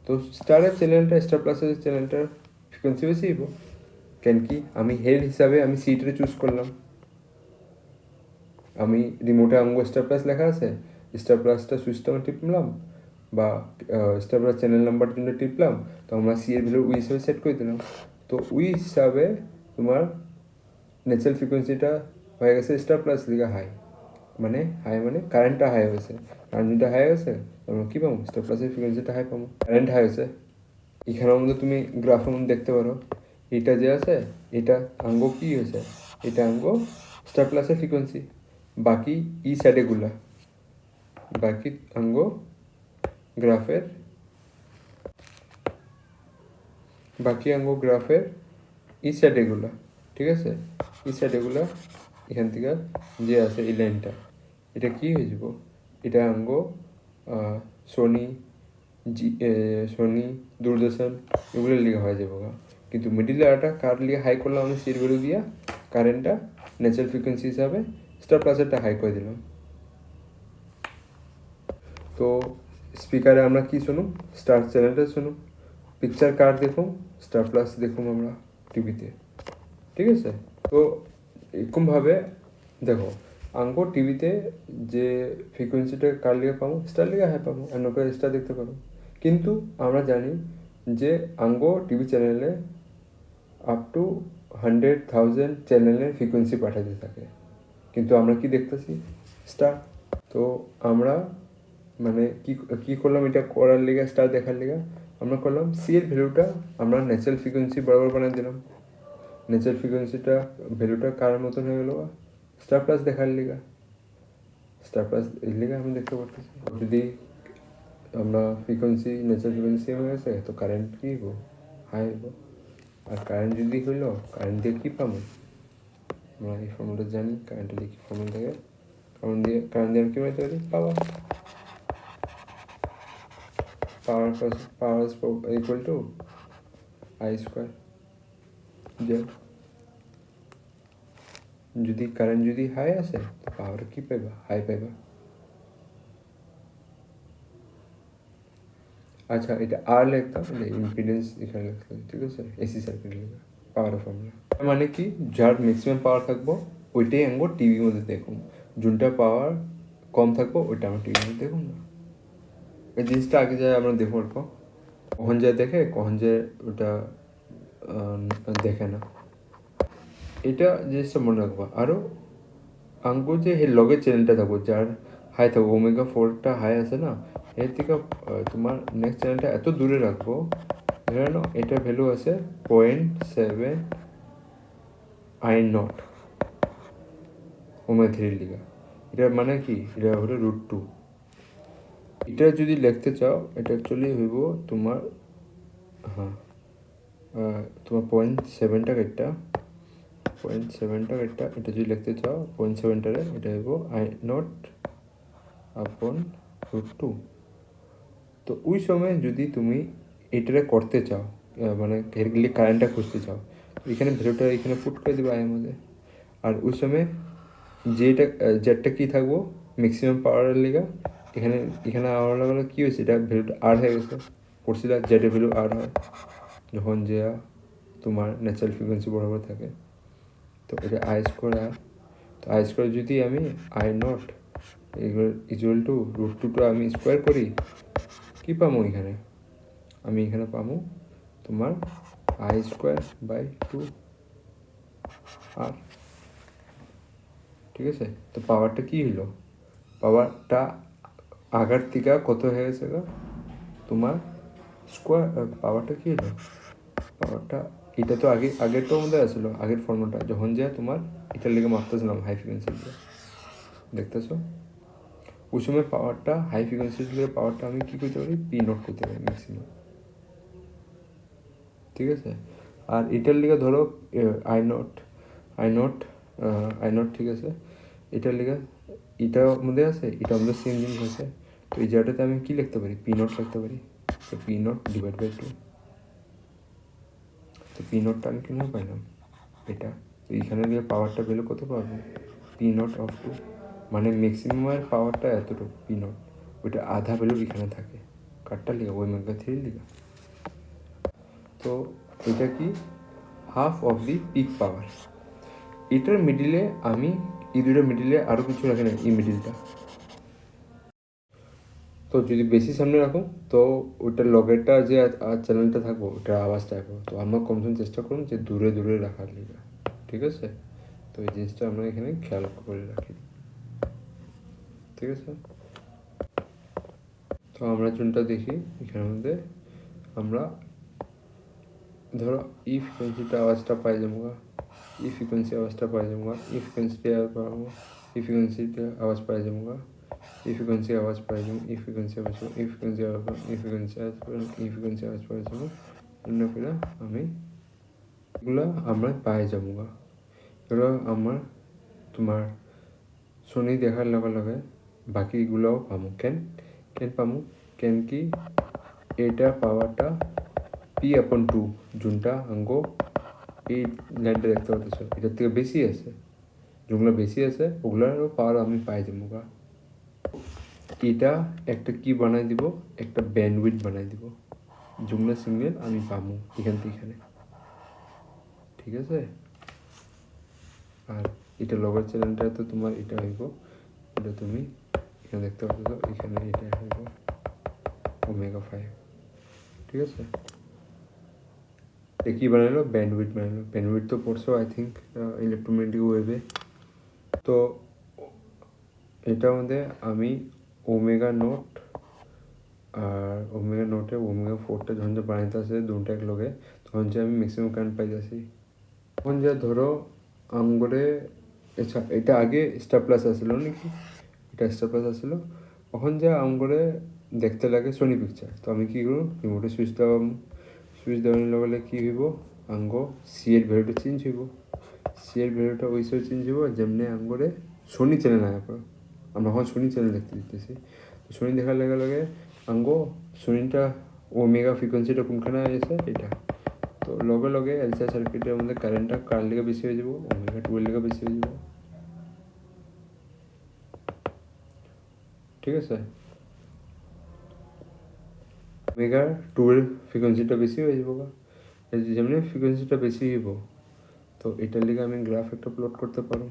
তো স্টারের চ্যানেলটা, স্টার প্লাসের চ্যানেলটার ফ্রিকোয়েন্সি বেশি হইব, কেন কি আমি হেড হিসাবে আমি সিটটা চুজ করলাম। আমি রিমোটে আঙ্গো স্টার প্লাস লেখা আছে, স্টার প্লাসটা সুইচটা আমি টিপলাম, বা স্টার প্লাস চ্যানেল নাম্বারটার জন্য টিপলাম, তো আমরা সি এর ভ্যালু ওই হিসাবে সেট করে দিলাম। তো ওই হিসাবে তোমার ন্যাচারাল ফ্রিকোয়েন্সিটা হয়ে গেছে স্টার প্লাস দিকে হাই, মানে হাই মানে কারেন্টটা হাই হয়েছে, কারেন্টটা হাই হয়েছে আমরা কী পাবো, স্টার প্লাসের ফ্রিকোয়েন্সিটা হাই পাবো, কারেন্ট হাই হয়েছে। এখানের মধ্যে তুমি গ্রাফের মধ্যে দেখতে পারো, এটা যে আছে এটা আঙ্গো কি হয়েছে, এটা আঙ্গো স্টার প্লাসের ফ্রিকোয়েন্সি, বাকি ই সাইডেগুলা, বাকি আঙ্গো গ্রাফের, বাকি আঙ্গো গ্রাফের ই সাইডেগুলা, ঠিক আছে। ই সাইডেগুলা এখান থেকে যে আছে এই লাইনটা, এটা কি হয়ে যাব, এটা আঙ্গো সোনি সোনি দূরদর্শন এগুলো লিখে হয়ে যাবো। কিন্তু মিডিল আরটা কার লিগে হাই করলাম আমি সির ভ্যালু দিয়া, কারেন্টটা ন্যাচারাল ফ্রিকোয়েন্সি হিসাবে স্টার প্লাসেরটা হাই করে দিলাম। তো স্পিকারে আমরা কি শুনুম, স্টার চ্যানেলটা শুনুম, পিকচার কার দেখুম, স্টার প্লাস দেখুম আমরা টিভিতে, ঠিক আছে। তো এরকমভাবে দেখো আঙ্কো টিভিতে যে ফ্রিকোয়েন্সিটা কার লিগে পাবো, স্টার লিগে হাই পাবো, অন্য করে স্টার দেখতে পাবো। কিন্তু আমরা জানি যে আঙ্গো টিভি চ্যানেলে আপ টু 100,000 চ্যানেলের ফ্রিকোয়েন্সি পাঠাতে থাকে, কিন্তু আমরা কি দেখতেছি, স্টার। তো আমরা মানে কি করলাম, এটা করার লেগে স্টার দেখার লেগে আমরা করলাম সি এর ভ্যালুটা আমরা ন্যাচারাল ফ্রিকোয়েন্সি বরাবর বানিয়ে দিলাম। ন্যাচারাল ফ্রিকোয়েন্সিটা ভ্যালুটা কার মতন হয়ে গেলো, স্টার প্লাস দেখার লেগা, স্টার প্লাস এর লেগে আমি দেখতে পারতেছি। যদি আমরা ফ্রিকোয়েন্সি ন্যাচারাল ফ্রিকোয়েন্সি হয়ে গেছে, তো কারেন্ট কী হইব, হাই হইব। আর কারেন্ট যদি হইলো, কারেন্ট দিয়ে কী পাবো, আমরা এই ফর্মুলা জানি, কারেন্টের দিয়ে কী ফর্মুলা থাকে, কারেন্ট দিয়ে আমি কী বানাইতে পারি, power, power equal to I square Z. যদি কারেন্ট যদি হাই আসে, তো পাওয়ার কি পাইবা, হাই পাইবা। আচ্ছা এটা আর লিখতাম, এটা ইম্পিডেন্স এখানে লিখতাম, ঠিক আছে, এসি সার্কিট লিখা পাওয়ার ফর্মুলা, মানে কি যার ম্যাক্সিমাম পাওয়ার থাকবো ওইটাই আঙ্গো টিভির মধ্যে দেখুন, যোনটা পাওয়ার কম থাকবো ওইটা আমরা টিভির মধ্যে দেখুন না। এই জিনিসটা আগে যায় আমরা দেখবো অল্প, কখন যায় দেখে, কখন যায় ওটা দেখে না, এটা জিনিসটা মনে রাখবা। আরও আঙ্গো যে এর লগের চ্যানেলটা থাকবো যার হাই থাকবো, ওমেগা 4টা হাই আছে না, এর থেকে তোমার নেক্সট চ্যানেলটা এত দূরে রাখবো, ধরে এটা ভ্যালু আছে 0.7 I0 ওমেগা 3 লিগা, এটা মানে কি, এটা হলো √2। এটা যদি লিখতে চাও এটা অ্যাকচুয়ালি হইব তোমার, হ্যাঁ তোমার 0.7টা কেটটা, 0.7টা কেটটা, এটা যদি লিখতে চাও 0.7টারে এটা হইব I0 আপন √2, তো ওই সময় যদি তুমি এটারে করতে চাও মানে কারেন্টটা খুঁজতে চাও, তো এখানে ভ্যালুটা এখানে পুট করে দেবে আয়ের মধ্যে। আর ওই সময় যেটা জেডটা কী থাকবো ম্যাক্সিমাম পাওয়ারের লিগা, এখানে এখানে আওয়ার লাগালে কী হয়েছে, এটা ভ্যালুটা আর হয়ে গেছে। পড়ছিলা জেডের ভ্যালু আর হয় যখন যে তোমার ন্যাচারাল ফ্রিকোয়েন্সি বরাবর থাকে। তো এটা আই স্কোয়ার আর, তো আই স্কোয়ার যদি আমি আই নট ইকুয়াল টু √2 আমি স্কোয়ার করি, কী পাবো এখানে, আমি এখানে পাবো তোমার আই স্কোয়ার বাই 2 আর। ঠিক আছে, তো পাওয়ারটা কী হইলো, পাওয়ারটা আগার থেকে কত হয়ে গেছে গা তোমার স্কোয়ার, পাওয়ারটা কী হলো, পাওয়ারটা এটা তো আগেরটার মধ্যে আসলো, আগের ফর্মুলাটা যখন যায় তোমার এটার লেগে মাপতেছিলাম হাই ফ্রিকোয়েন্সি দিয়ে, দেখতেছো ওই সময় পাওয়ারটা হাই ফ্রিকোয়েন্সির লেগে পাওয়ারটা আমি কী করতে পারি, পি নট করতে পারি ম্যাক্সিমাম। ঠিক আছে, আর এটার লেগে ধরো I not I not I not, ঠিক আছে, এটার লেগে এটার মধ্যে আছে, এটার মধ্যে সেম জিনিস আছে। তো এই জায়গাটাতে আমি কী লিখতে পারি, পি নট লিখতে পারি। তো পি নট ডিভাইড বাই 2, তো পি নটটা আমি কিভাবে পাইলাম এটা, তো এইখানে দিয়ে পাওয়ারটা ভ্যালু কত পাবো, পি নট অফ 2, মানে ম্যাক্সিমামের পাওয়ারটা এতটুকু পি নট, ওইটা আধা ভ্যালু এখানে থাকে, কারটা লিখা ω3 লিখা। তো এটা কি হাফ অফ দি পিক পাওয়ার। এটার মিডিলে আমি এই দুটোর মিডিলে আরও কিছু রাখি না, এই মিডিলটা তো যদি বেশি সামনে রাখো তো ওইটার লগেরটা যে চ্যানেলটা থাকবো ওটার আওয়াজটা আসবো। তো আমরা কমসম চেষ্টা করুন যে দূরে দূরে রাখার লিগে, ঠিক আছে। তো এই জিনিসটা আমরা এখানে খেয়াল করে রাখি, ঠিক আছে। তো আমরা যোনটা দেখি এখানের মধ্যে আমরা ধরো ই ফ্রিকোয়েন্সিটা আওয়াজটা পাই যাবো, ই ফ্রিকোয়েন্সি আওয়াজটা পাই যাবো, ই ফ্রিকোয়েন্সিটা পাবো, ই ফ্রিকোয়েন্সিটা আওয়াজ পাই যাবো, ই ফ্রিকোয়েন্সি আওয়াজ পাই যাবো, ই ফ্রিকোয়েন্সি আওয়াজ পাই, ই ফ্রিকোয়েন্সি আওয়াজ পাই, ই ফ্রিকোয়েন্সি আওয়াজ পাই, ই ফ্রিকোয়েন্সি আওয়াজ পাই যাবো, অন্য করে আমি এগুলো আমরা পাই যাবো। এগুলো আমার তোমার শনি দেখার লগে লগে বাকিগুলোও পাবো। কেন কেন পাবো, কেন কি এটা পাওয়ারটা P/2 যোনটা অঙ্গ এই লাইনটা দেখতে পাচ্ছ এটার থেকে বেশি আছে, যেগুলো বেশি আছে ওগুলোরও পাওয়ার আমি পাই যাবো। এটা একটা কি বানাই দিব, একটা ব্যান্ডউইথ বানাই দিব, যেগুলো সিগন্যাল আমি পাবো এখান থেকে এখানে, ঠিক আছে। আর এটা লগের চ্যানেলটা তো তোমার এটা হইব, এটা তুমি এখানে দেখতে পাচ্ছ, এখানে এটা হইব ω5, ঠিক আছে। এটা কী বানাইলো, ব্যান্ডউইথ বানাইলো। ব্যান্ডউইথ তো পড়ছো আই থিঙ্ক ইলেকট্রোম্যাগনেটিক ওয়েভে। তো এটার মধ্যে আমি ω0 আর ω0 ω4টা যখন যে বানাইতে আসে দুটা এক লগে, তখন যে আমি ম্যাক্সিমাম কারেন্ট পাইতেছি। তখন যা ধরো আমগরে আচ্ছা এটা আগে স্টার প্লাস আসছিলো নাকি, এটা স্টার প্লাস আসছিলো, তখন যা আমগরে দেখতে লাগে সোনি পিকচার। তো আমি কী করবো, রিমোটে সুইচ দেওয়াম, সুইচ দেওয়ার লগে কী হইব, আঙ্গ সি এর ভ্যালুটা চেঞ্জ হইব, সি এর ভ্যালুটা ওই সময় চেঞ্জ হইব যেমনি আঙ্গরে সোনি চ্যানেল আয়া পড়ো, আমরা এখন সোনি চ্যানেল দেখতে দিতেছি। তো সোনি দেখার লাগে লাগে আঙ্গ সোনিটা ওমেগা ফ্রিকোয়েন্সিটা কোনখানে এসে এটা, তো লগে লগে এলসিআর সার্কিটের মধ্যে কারেন্টটা কার লেগে বেশি হয়ে যাব, ω2 এর লেগে বেশি হয়ে যাব, ঠিক আছে। ω2 এর ফ্রিকোয়েন্সিটা বেশি হয়ে যাব, যেমনি ফ্রিকোয়েন্সিটা বেশি হইব তো এটার লেগে আমি গ্রাফ একটা প্লট করতে পারো।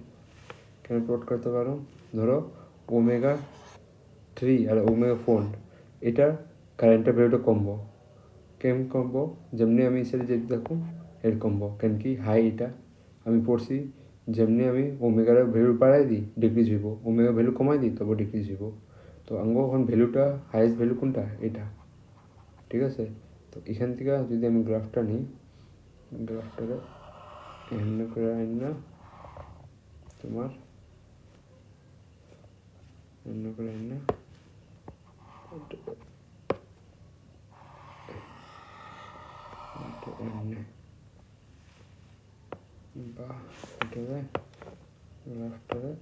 কেন প্লট করতে পারো, ধরো ω3 আর ω4 এটার কারেন্টের ভ্যালুটা কমবো, কেম কমবো, যেমনি আমি সেটা যেতে থাকুন এর কমবো, কেন কি হাই এটা আমি পড়ছি, যেমনি আমি ওমেগার ভ্যালু বাড়াই দিই ডিক্রিজ হইব, ওমেগা ভ্যালু কমাই দিই তবে ডিক্রিজ হইব। তো আঙ্গ এখন ভ্যালুটা হাইয়েস্ট ভ্যালু কোনটা, এটা, ঠিক আছে। তো এখান থেকে যদি আমি গ্রাফটা নিই, গ্রাফটাকে এমনি করে আইন না তোমার এমনি করে আইন না এমনি বা এটাকে গ্রাফটাকে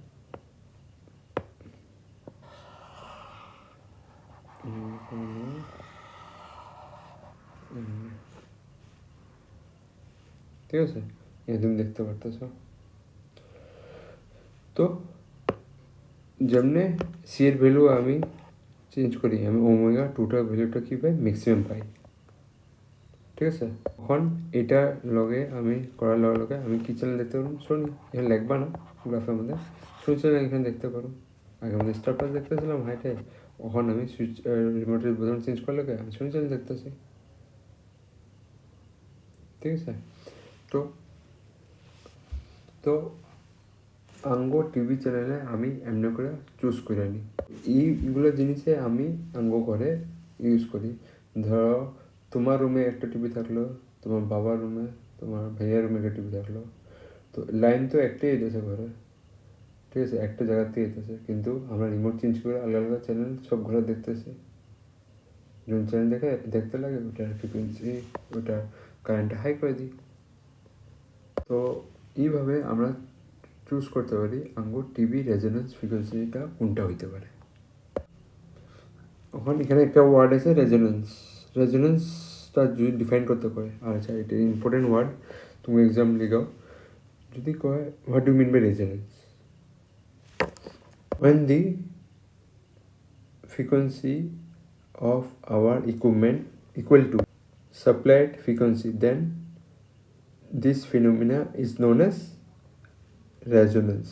ঠিক আছে, এই তুমি দেখতে পারতেছো। তো যেমনে সি এর ভ্যালু আমি চেঞ্জ করি, আমি ওমেগা টুটার ভ্যালুটা কী পাই, ম্যাক্সিমাম পাই। ঠিক আছে, তখন এটা লগে আমি করার লগে লগে আমি কী চ্যানেল দেখতে পারবো, শোনি এখানে লিখবা না গ্রাফের মধ্যে, শোনি চ্যানেল এখানে দেখতে পারো। আগে আমাদের স্টার প্লাস দেখতেছিলাম হাইটে, ওখানে আমি সুইচ রিমোটের বোতাম চেঞ্জ করলে আমি শোনি চ্যানেল দেখতেছি। ঠিক আছে, তো তো আঙ্গো টিভি চ্যানেলে আমি এমনি করে চুজ করে নিই। এইগুলো জিনিসে আমি আঙ্গো করে ইউজ করি। ধরো তোমার রুমে একটা টিভি থাকলো, তোমার বাবার রুমে, তোমার ভাইয়ার রুমে একটা টিভি থাকলো, তো লাইন তো একটাই যেতেছে ঘরে। ঠিক আছে, একটা জায়গাতেই যেতেছে, কিন্তু আমরা রিমোট চেঞ্জ করে আলাদা আলাদা চ্যানেল সব ঘরে দেখতেছি। যখন চ্যানেল দেখতে লাগে ওটার ফ্রিকুয়েন্সি, ওটার কারেন্টটা হাই করে দিই। তো এইভাবে আমরা চুজ করতে পারি আঙ্গুর টিভি রেজোনেন্স ফ্রিকোয়েন্সিটা কোনটা হইতে পারে। ওখানে এখানে একটা ওয়ার্ড আছে রেজোনেন্স। রেজোনেন্সটা যদি ডিফাইন করতে কয়, আচ্ছা এটা ইম্পর্টেন্ট ওয়ার্ড, তুমি এক্সাম লিখাও। যদি কয় what do mean by resonance, when the frequency of our equipment equal to supplied frequency, then this phenomena is known as resonance.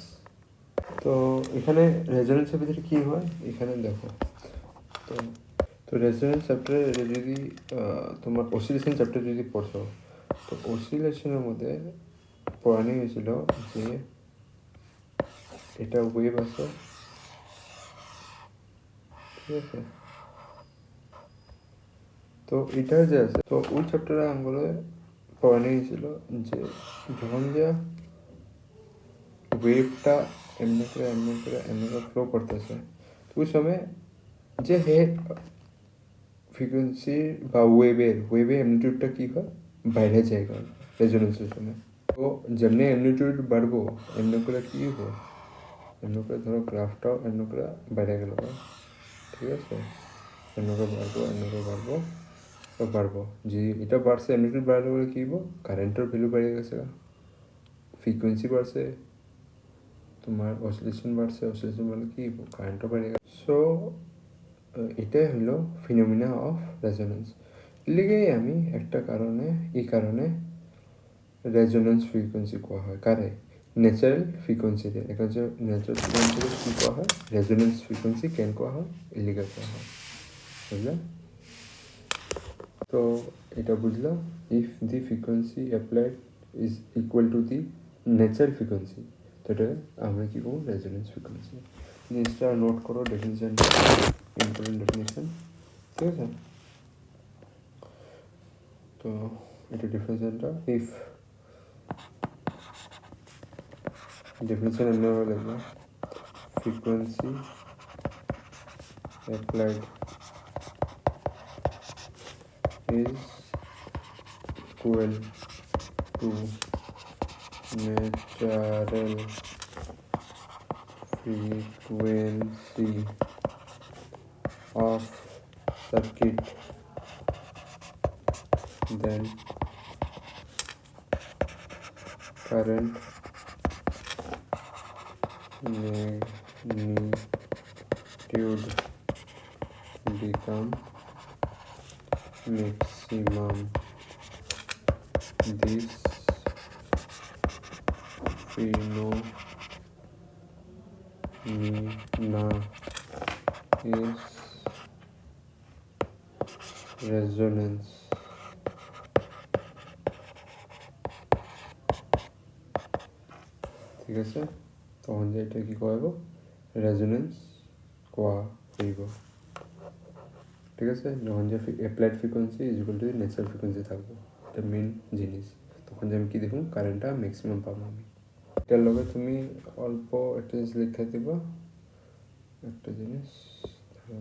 তো এখানে রেজোনেন্সের ভিতরে কী হয় এখানে দেখো। তো তো রেজোনেন্স চ্যাপ্টারে যদি তোমার অসিলেশন চ্যাপ্টার যদি পড়ছো, তো অসিলেশনের মধ্যে পড়ানো হয়েছিল যে এটা ওয়েভ আছে, ঠিক আছে। তো এটা যে আছে, তো ওই চ্যাপ্টারে আমগুলো পড়ানো হয়েছিল যে যখন যে ওয়েভটা এমনি করে এমনি করে এমনি করে ফ্লো করতেছে, তো ওই সময় যে ফ্রিকোয়েন্সি বা ওয়েভের অ্যামপ্লিটিউডটা কী হয়, বাইরে জায়গা রেজোনেন্সের সময়। তো যেমনি অ্যামপ্লিটিউড বাড়বো এমনি করে কী হবো, এমনি করে ধরো গ্রাফটাও এমনি করে বাইরে গেল, ঠিক আছে। এমনি করে বাড়বো তো বাড়বো, যে এটা বাড়ছে অ্যামপ্লিটিউড বাড়লে বলে কী হবো, কারেন্টের ভ্যালু বেড়ে গেছে, ফ্রিকোয়েন্সি বাড়ছে, তোমার অসিলেশন বাড়ছে, অসিলেশন বাড়লে কী হবো, কারেন্টও বেড়ে গেছে। সো এটাই হলো ফিনোমিনা অফ রেজোনেন্স। লিগেই আমি একটা কারণে এই কারণে রেজোনেন্স ফ্রিকোয়েন্সি কোয়া হয় কারে, ন্যাচারাল ফ্রিকোয়েন্সিতে। এখন যে ন্যাচারাল ফ্রিকোয়েন্সিতে কী কোয়া হয়, রেজোনেন্স ফ্রিকোয়েন্সি কেন কোয়া হয়, এলিগা কোয়া হয়, বুঝলে। তো এটা বুঝলাম, if the frequency applied is equal to the natural frequency, তো এটা আমরা কী করবো, রেজোনেন্স ফ্রিকোয়েন্সি। জিনিসটা নোট করো, ডেফিনিশনটা ইম্পর্টেন্ট ডেফিনিশন, ঠিক আছে। তো এটা ডেফিনিশনটা, ইফ ডেফিনিশন এমনিভাবে লিখবো, frequency applied is equal to natural frequency of circuit, then current magnitude become maximum. This phenomena is resonance. ঠিক আছে, তখন যে এটা কি করাব, রেজোনেন্স কোয়া হইব। ঠিক আছে, যখন যে applied frequency is equal two natural frequency থাকবো, এটা মেন জিনিস। তখন যে আমি কী দেখুন, কারেন্টটা ম্যাক্সিমাম পাবো আমি। এটার লগে তুমি অল্প একটা জিনিস লিখে দেবা, একটা জিনিস ধরো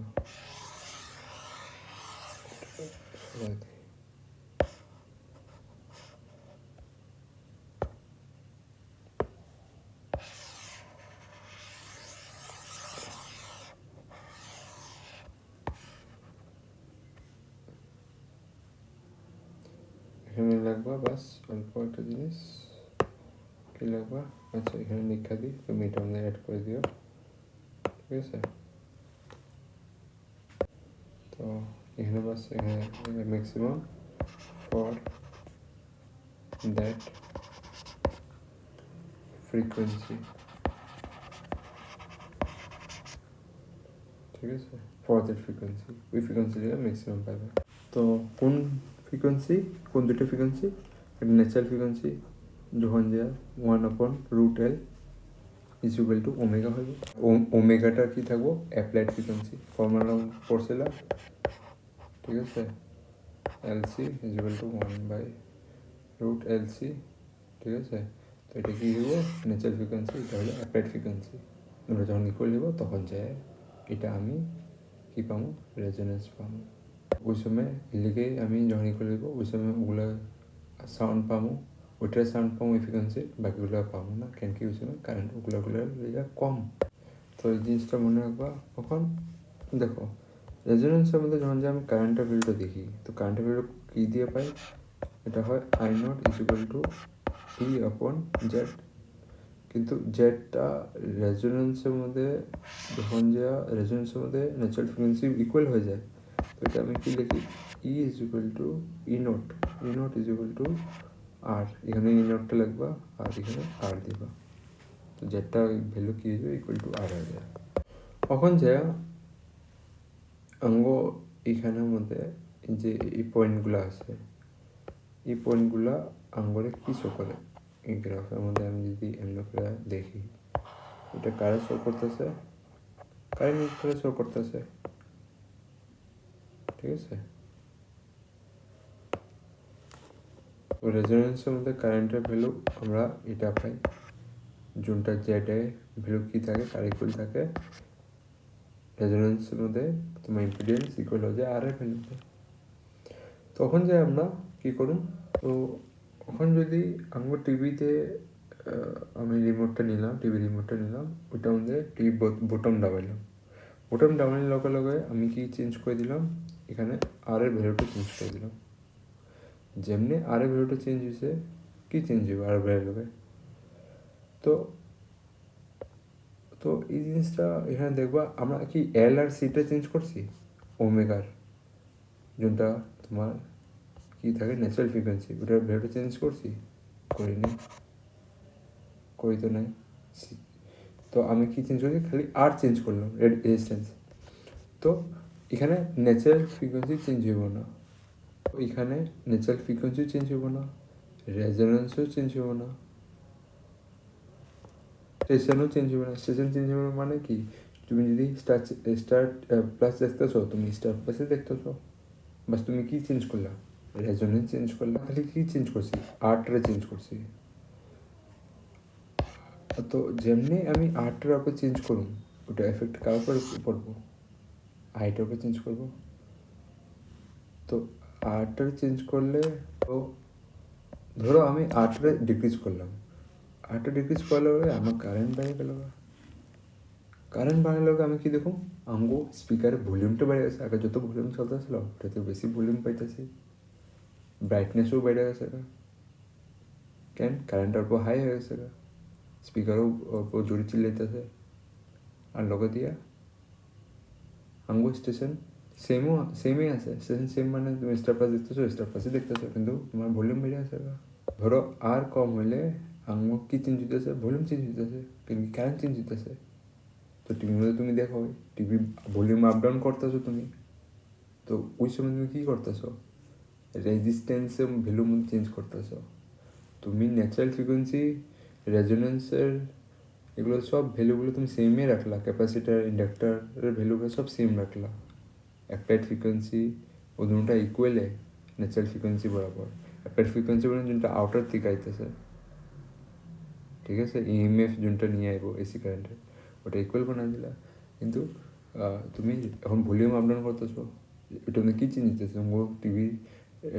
এখানে লাগবা বাস অল্প একটা জিনিস কি লাগবা, আচ্ছা এখানে লিখা দিই, তুমি এটা আমাদের অ্যাড করে দিও, ঠিক আছে। তো এখানে বাস এখানে ম্যাক্সিমাম ফর দ্যাট ফ্রিকোয়েন্সি, ঠিক আছে, ফর দ্যাট ফ্রিকোয়েন্সি, ওই ফ্রিকোয়েন্সি জায়গায় ম্যাক্সিমাম পাবে। তো কোন ফ্রিকোয়েন্সি, কোন দুটো ফ্রিকোয়েন্সি, একটা ন্যাচারাল ফ্রিকোয়েন্সি যখন যা 1/√L is equal two omega হবে। ওমেগাটা কি থাকবো, অ্যাপ্লাইড ফ্রিকোয়েন্সি, ফর্মুলা পড়ছিলাম, ঠিক আছে। LC is equal two 1/√LC, ঠিক আছে। তো এটা কী হবো, ন্যাচারাল ফ্রিকোয়েন্সি, এটা হলো অ্যাপ্লাইড ফ্রিকোয়েন্সি। আমরা যখন ইকুয়াল হবো তখন যায় এটা আমি কী পাবো, রেজোনেন্স পাবো। ওই সময় লিখে আমি যখন ইকুয়াল হবো ওই সময় ওগুলো সাউন্ড পাবো, ওইটার সাউন্ড পাবো ওই ফ্রিকোয়েন্সি, বাকিগুলো পাবো না, কেন কি ওই সময় কারেন্ট ওগুলো কম। তো এই জিনিসটা মনে রাখবা। কখন দেখো রেজোনেন্সের মধ্যে যখন যে আমি কারেন্টের ভ্যালুটা দেখি, তো কারেন্টের ভ্যালু কী দিয়ে পাই, এটা হয় I0 is equal two E/Z, কিন্তু জেডটা রেজোনেন্সের মধ্যে যখন যা রেজোনেন্সের মধ্যে ন্যাচারাল ফ্রিকোয়েন্সি ইকুয়াল হয়ে যায়, তো এটা আমি কি লিখি, E is equal two E0 is equal two R, এখানে E0টা লিখবা আর এখানে R দিবা, তো জেডটা ভ্যালু কী হয়ে যাবে, ইকুয়াল টু R হয়ে যায়। কখন যায় আঙ্গ এখানের মধ্যে যে এই পয়েন্টগুলো আছে, এই পয়েন্টগুলো আঙ্গরে কী শো করে, এই গ্রাফের মধ্যে আমি যদি এমনি করে দেখি, এটা কারে শো করতেছে, কারেন্ট করে শো করতেছে, ঠিক আছে। তো রেজোনেন্সের মধ্যে কারেন্টের ভ্যালু আমরা এটা পাই, যোনটা জেডে ভ্যালু কী থাকে, কার ইকুয়াল থাকে, রেজোনেন্সের মধ্যে তোমার ইম্পিডেন্স ইকুয়াল হয়ে যায় আর এর ভ্যালুতে। তখন যে আমরা কী করুন, তো এখন যদি আমি টিভিতে আমি রিমোটটা নিলাম, টিভি রিমোটটা নিলাম, ওইটার মধ্যে টিভি বোতাম দাবাইলাম, বোতাম দাবানোর লগে লগে আমি কি চেঞ্জ করে দিলাম, এখানে আর এর ভ্যালুটা চেঞ্জ করে দিলাম। যেমনি আর এর ভ্যালুটা চেঞ্জ হয়েছে, কী চেঞ্জ হবে আর ভ্যালুকে, তো তো এই জিনিসটা এখানে দেখবা আমরা কি এল আর সিটা চেঞ্জ করছি, ওমেগার যোনটা তোমার কী থাকে ন্যাচারাল ফ্রিকোয়েন্সি, ওটার ভ্যালুটা চেঞ্জ করছি, করিনি, করি তো নাই। তো আমি কি চেঞ্জ করছি, খালি আর চেঞ্জ করলাম, রেজিস্ট্যান্স। তো এখানে ন্যাচারাল ফ্রিকোয়েন্সি চেঞ্জ হইব না, এখানে ন্যাচারাল ফ্রিকোয়েন্সিও চেঞ্জ হইব না, রেজোনেন্সও চেঞ্জ হইব না, স্টেশনও চেঞ্জ হবে না। স্টেশন চেঞ্জ হবে মানে কি, তুমি যদি স্টার প্লাস দেখতেছো, তুমি স্টার প্লাসে দেখতেছো, বাস তুমি কি চেঞ্জ করলা, রেজোনেন্স চেঞ্জ করলা, খালি কি চেঞ্জ করছি, আর্টরে চেঞ্জ করছি। তো যেমনি আমি আর্টের উপর চেঞ্জ করুন, ওটা এফেক্ট কার উপর পড়বো, আইটার উপর চেঞ্জ করবো। তো আর্টটা চেঞ্জ করলে, তো ধরো আমি আর্টটা ডিক্রিজ করলাম, আর্টটা ডিক্রিজ করলে আমার কারেন্ট বেড়ে গেল, কারেন্ট বাড়ার লগে আমি কি দেখো, আমগো স্পিকারের ভলিউমটা বেড়ে গেছে, আগে যত ভলিউম চলতেছিল ওটাতে বেশি ভলিউম পাইতেছি, ব্রাইটনেসও বেড়ে গেছে, কেন কারেন্ট অল্প হাই হয়ে গেছে, স্পিকারও অল্প জোরে চিল্লাইতেছে, আর লগে দিয়া আমগো স্টেশন সেমই আছে, স্টেশন সেম মানে তুমি স্টার প্লাস দেখতেছো, স্টার প্লাসই দেখতেছো, কিন্তু তোমার ভলিউম বেড়ে গেছে। ধরো আর কম হইলে আমগো কি চেঞ্জ হইতেছে, ভলিউম চেঞ্জ হইতেছে, কিন্তু কারেন্ট চেঞ্জ হইতেছে। তো টিভির মধ্যে তুমি দেখো টিভি ভলিউম আপ ডাউন করতেছো তুমি, তো ওই সময় তুমি কী করতেছো, রেজিস্ট্যান্সের ভ্যালু চেঞ্জ করতেছো। তুমি ন্যাচারাল ফ্রিকোয়েন্সি, রেজোনেন্সের এগুলো সব ভ্যালুগুলো তুমি সেমই রাখলা, ক্যাপাসিটার ইন্ডাক্টারের ভ্যালুগুলো সব সেম রাখলা, অ্যাপ্লাইড ফ্রিকোয়েন্সি ও দুটা ইকুয়ালে ন্যাচারাল ফ্রিকোয়েন্সি বরাবর, অ্যাপ্লাইড ফ্রিকোয়েন্সি বলে যোনটা আউটার থেকে আইতেছে, ঠিক আছে, ইএমএফ যোনটা নিয়ে আইব এসি কারেন্টে, ওটা ইকুয়াল বানাই দিলা। কিন্তু তুমি এখন ভলিউম আপ ডাউন করতেছো, এটা মধ্যে কী চেঞ্জ হতেছে,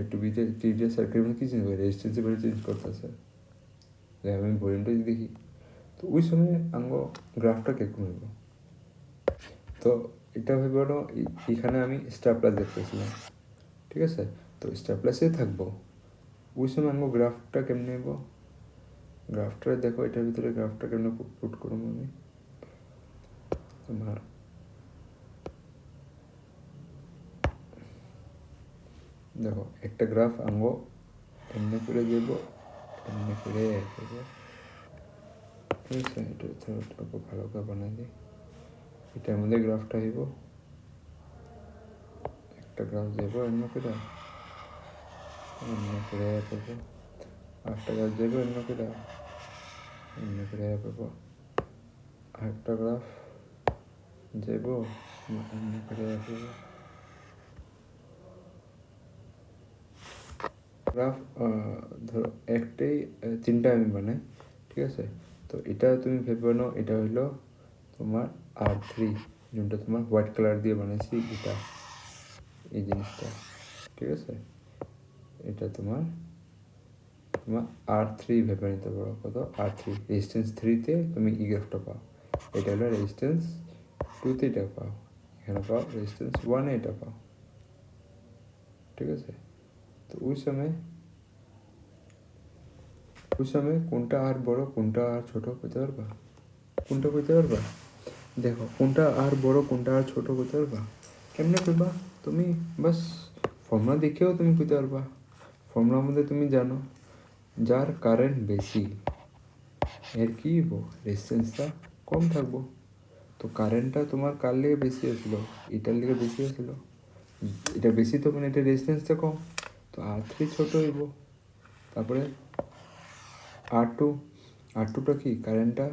টিভিতে সার্কিটের মধ্যে কী চেঞ্জ করে, রেজিস্ট্যান্সের ভ্যালু চেঞ্জ করতেছে, আমি ভলিউমটা যদি দেখি, তো ওই সময় আঙ্গ গ্রাফটা কীরকম হইব। তো এটা হইব এখানে আমি স্টার প্লাস দেখতেছিলাম, ঠিক আছে, তো স্টার প্লাসে থাকবো, ওই সময় আমি গ্রাফটা কেমনে নেব, গ্রাফটা দেখো এটার ভিতরে গ্রাফটা কেমনে পুট করবো আমি তোমার দেখো একটা গ্রাফ আঙ্গো এমনি করে দেবো, এমনি করে দেবো, ঠিক আছে। এটা অল্প ভালো করে বানাই দিই, এটার মধ্যে গ্রাফটা হইব, একটা গ্রাফ দেবো এমনি করে করবো, আরেকটা গ্রাফ দেবো এমনি করে করবো, আরেকটা গ্রাফ দেবো এমনি করে করবো। গ্রাফ ধরো একটাই তিনটা আমি বানাই, ঠিক আছে। তো এটা তুমি ভেবে নাও এটা হইলো তোমার R3, যেটা তোমার হোয়াইট কালার দিয়ে বানাইছি, এটা এই জিনিসটা, ঠিক আছে। এটা তোমার তোমার R3 ভেবে নিতে পারো, কত R3 রেজিস্ট্যান্স 3-তে তুমি ই গ্রাফটা পাও, এটা হলো রেজিস্ট্যান্স 2-তে এটা পাও, এখানে পাও রেজিস্ট্যান্স 1-এ এটা পাও, ঠিক আছে। তো ওই সময় কোনটা আর বড় কোনটা আর ছোট করতে পারবা, কোনটা করতে পারবা, দেখো কোনটা আর বড় কোনটা আর ছোট করতে পারবা, কেমনে করবা তুমি, বাস ফর্মুলা দেখেও তুমি করতে পারবা। ফর্মুলার মধ্যে তুমি জানো যার কারেন্ট বেশি এর কি হইব, রেজিস্ট্যান্সটা কম থাকবো। তো কারেন্টটা তোমার কার লেগে বেশি আসলো, এটার লেগে বেশি আসলো, এটা বেশি তো মানে এটা রেজিস্ট্যান্সটা কম, তো R3 ছোট হইব। তারপরে R2, R2টা কি কারেন্টটা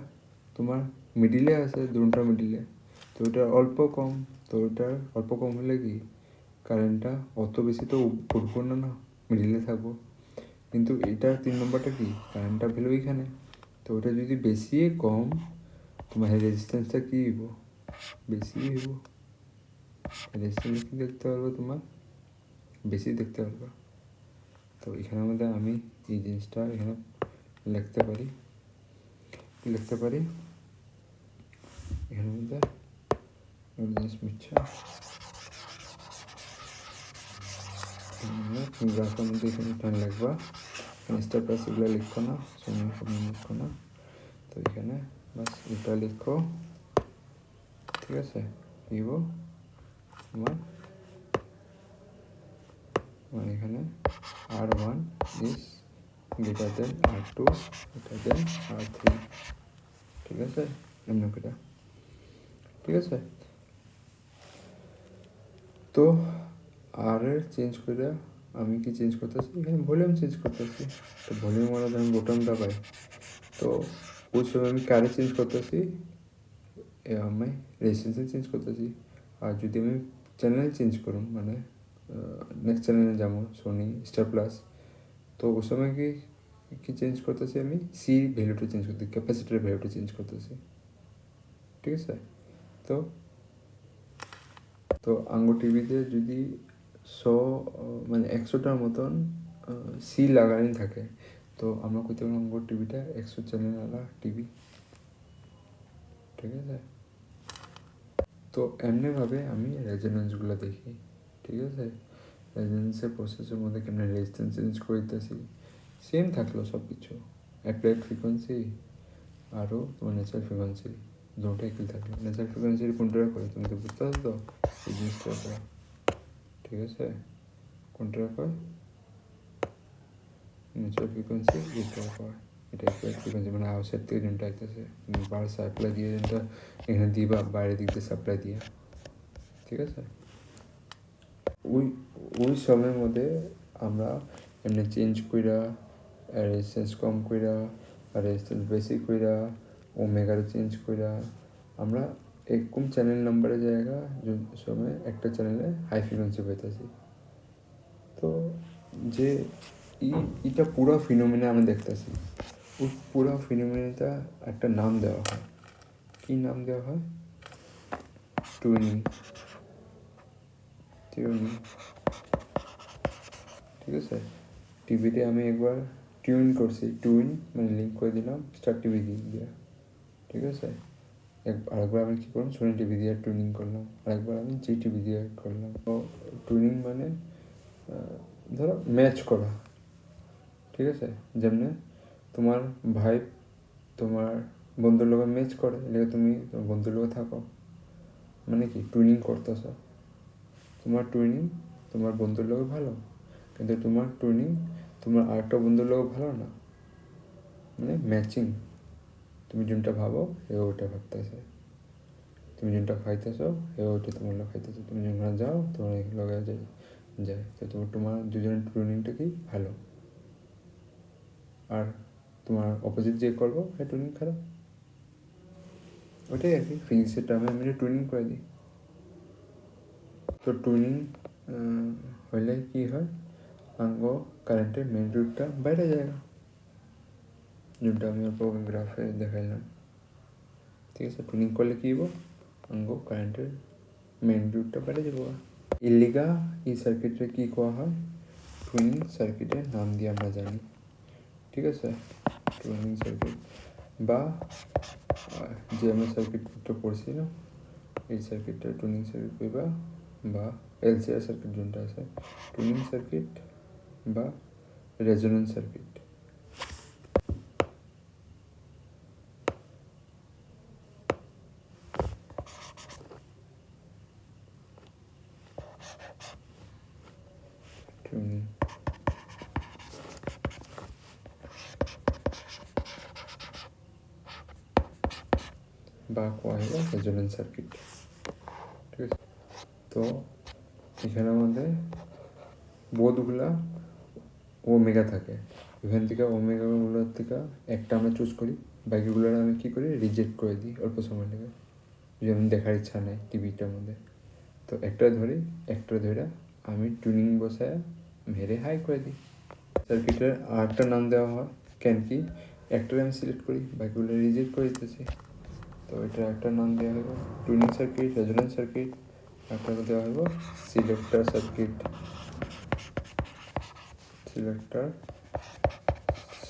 তোমার মিডিলে আছে, দুটা মিডিলে, তো ওটা অল্প কম, তো ওটা অল্প কম হলে কি কারেন্টটা অত বেশি তো উঠবো না, মিডিলে থাকবো। কিন্তু এটা 3 নম্বরটা কি কারেন্টটা পেলো এইখানে, তো ওটা যদি বেশি কম তোমার রেজিস্ট্যান্সটা কী হইব, বেশি হইব, রেজিস্ট্যান্স কি দেখতে পারবো তোমার বেশি দেখতে পারবা। তো এখানের মধ্যে আমি এই জিনিসটা এখানে লিখতে পারি এখানের মধ্যে জিনিস মিথ্যা, তুমি গ্রাফের মধ্যে এখানে টান লিখবা, স্টেপ বাই এগুলো লিখো না, লিখো না, তো এখানে বাস এটা লিখো, ঠিক আছে। লিখব তোমার মানে এখানে R1 is greater than R2 greater than R3, ঠিক আছে, এমনি করে, ঠিক আছে। তো আর এর চেঞ্জ করে আমি কি চেঞ্জ করতেছি, এখানে ভলিউম চেঞ্জ করতেছি, তো ভলিউম ওরা আমি বোটামটা পাই, তো ওই সময় আমি কারে চেঞ্জ করতেছি, আমি রেজিস্ট্যান্সে চেঞ্জ করতেছি। আর যদি আমি চ্যানেল চেঞ্জ করুন মানে নেক্সট চ্যানেলে যাবো সোনি স্টার প্লাস, তো ওই সময় কি চেঞ্জ করতেছি আমি সি ভ্যালুটা চেঞ্জ করতেছি, ক্যাপাসিটার ভ্যালুটা চেঞ্জ করতেছি, ঠিক আছে। তো তো আঙ্গো টিভিতে যদি 100 মানে 100টার মতন সি লাগানি থাকে, তো আমরা করতে পারি আঙ্গো টিভিটা 100 চ্যানেলওয়ালা টিভি, ঠিক আছে। তো এমনিভাবে আমি রেজোনেন্সগুলো দেখি, ঠিক আছে। রেজোনেন্সের প্রসেসের মধ্যে কেমন রেজিস্ট্যান্স চেঞ্জ করতেছি, সেম থাকলো সব কিছু, অ্যাপ্লাইড ফ্রিকোয়েন্সি আরও তোমার ন্যাচারাল ফ্রিকোয়েন্সি দুটো একই থাকলো। ন্যাচারাল ফ্রিকোয়েন্সির কোনটা করে তুমি তো বুঝতে পারছো তো এই জিনিসটা, ঠিক আছে। কোনটা কয় ন্যাচারাল ফ্রিকোয়েন্সি এটা কয়, এটা অ্যাপ্লাইড ফ্রিকোয়েন্সি মানে আউটসাইড থেকে যেটা আইতেছে বাড়ি সাপ্লাই দিয়ে যেটা এখানে দিবা বাইরের দিক দিয়ে সাপ্লাই দিয়ে, ঠিক আছে। ওই ওই সময়ের মধ্যে আমরা এমনি চেঞ্জ কইরা রেজিস্ট্যান্স কম কইরা রেজিস্ট্যান্স বেশি কইরা ওমেগার চেঞ্জ কইরা আমরা এরকম চ্যানেল নাম্বারের জায়গা সময় একটা চ্যানেলে হাই ফ্রিকোয়েন্সি পাইতেছি। তো যে এটা পুরো ফিনোমিনা আমরা দেখতেছি, ওই পুরো ফিনোমিনাটা একটা নাম দেওয়া হয়, কী নাম দেওয়া হয়, টুইনিং, ঠিক আছে। টিভিতে আমি একবার টিউন করছি, টুইন মানে লিঙ্ক করে দিলাম স্টার টিভি দিয়ে, ঠিক আছে। আরেকবার আমি কী করলাম সোনি টিভি দিয়ে টুইনিং করলাম, আরেকবার আমি জি টিভি দিয়ে করলাম। তো টুইনিং মানে ধরো ম্যাচ করা, ঠিক আছে, যেমনি তোমার ভাই তোমার বন্ধুর লগে ম্যাচ করে, এলাকা তুমি তোমার বন্ধুর লগে থাকো, মানে কি টুইনিং করতেছ। তোমার টুইনিং তোমার বন্ধুর লগে ভালো, কিন্তু তোমার টুইনিং তোমার আরেকটা বন্ধুর লগে ভালো না, মানে ম্যাচিং। তুমি যেটা ভাবো এ ওইটা ভাবতেছে, তুমি যেটা খাইতেছ এ ওইটা তোমার লগে খাইতেছে, তুমি যেখানে যাও তোমার লগে যায়, তো তোমার দুজনের টুইনিংটা কি ভালো, আর তোমার অপোজিট যে করবো সে টুইনিং খারাপ। ওইটাই আর কি, ফিজিক্সের টার্মে আমি টুইনিং করে দিই। তো টুইনিং হইলে কি হয়, আঙ্গ কারেন্টের মেন রুটটা বাইরে যায় না, যেটা আমি অল্প গ্রাফে দেখাইলাম। ঠিক আছে, টুইনিং করলে কী হবো, আঙ্গ কারেন্টের মেন রুটটা বাইরে যাবো। ইলিগা এই সার্কিটে কী কোয়া হয়, টুইনিং সার্কিটের নাম দিয়ে আমরা জানি। ঠিক আছে, টুইনিং সার্কিট বা যে আমি সার্কিটটা পড়ছি না, এই সার্কিটটা টুইনিং সার্কিট কইবা, বা এলসিআর সার্কিট যেটা আছে, টুইনিং সার্কিট বা রেজোনেন্স সার্কিট। টুইনিং বা কোয়া হলো রেজোনেন্স সার্কিট। ঠিক আছে, তো এখানে আমাদের বোধগুলা ওমেগা থাকে, এখান থেকে ওমেগাগুলোর থেকে একটা আমরা চুজ করি, বাকিগুলোর আমি কী করি, রিজেক্ট করে দিই অল্প সময় লেগে, যেমন দেখার ইচ্ছা নেই টিভিটার মধ্যে। তো একটা ধরি, একটা ধরে আমি টুইনিং বসায় মেরে হাই করে দিই। সার্কিটের আরেকটা নাম দেওয়া হয়, কেন কি একটারে আমি সিলেক্ট করি বাকিগুলো রিজেক্ট করে দিতেছি, তো এটা একটা নাম দেওয়া হবে টুইনিং সার্কিট, রেজোনেন্স সার্কিট, একটা দেওয়া হবে সিলেক্টর সার্কিট। Selector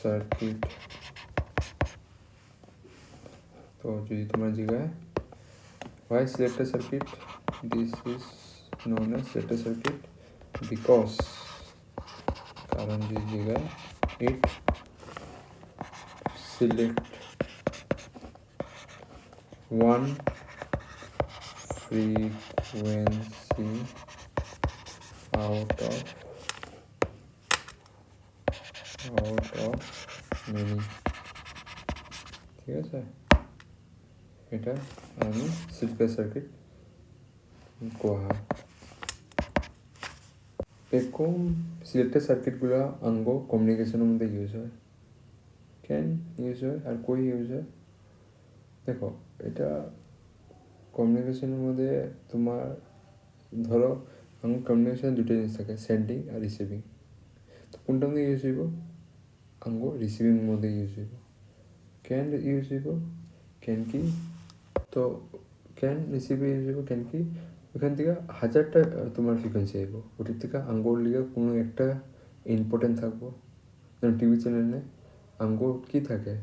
circuit. তো যদি তোমার জায়গায় why selector circuit, this is known as selector circuit because কারণ যে জায়গায় it select one frequency out of many। ঠিক আছে, এটা আমি সিলেক্টর সার্কিট কোয়া হয়। এরকম সিলেক্টর সার্কিটগুলো আঙ্গ কমিউনিকেশনের মধ্যে ইউজ হয়। কেন ইউজ হয় আর কই ইউজ হয়, দেখো এটা কমিউনিকেশনের মধ্যে তোমার ধরো আঙ্গ কমিউনিকেশন দুটো জিনিস থাকে, সেন্ডিং আর রিসিভিং। তো কোনটার মধ্যে ইউজ হইব, আঙ্গ রিসিভিং মধ্যে ইউজ হইব। কেন ইউজ হইব, কেন কি, তো ক্যান রিসিভে ইউজ হইব, কেন কি ওখান থেকে হাজারটা তোমার ফ্রিকোয়েন্সি আইব, ওটির থেকে আঙ্গুর লিগে কোনো একটা ইম্পর্টেন্ট থাকবো। যেমন টিভি চ্যানেলে আঙ্গুর কী থাকে,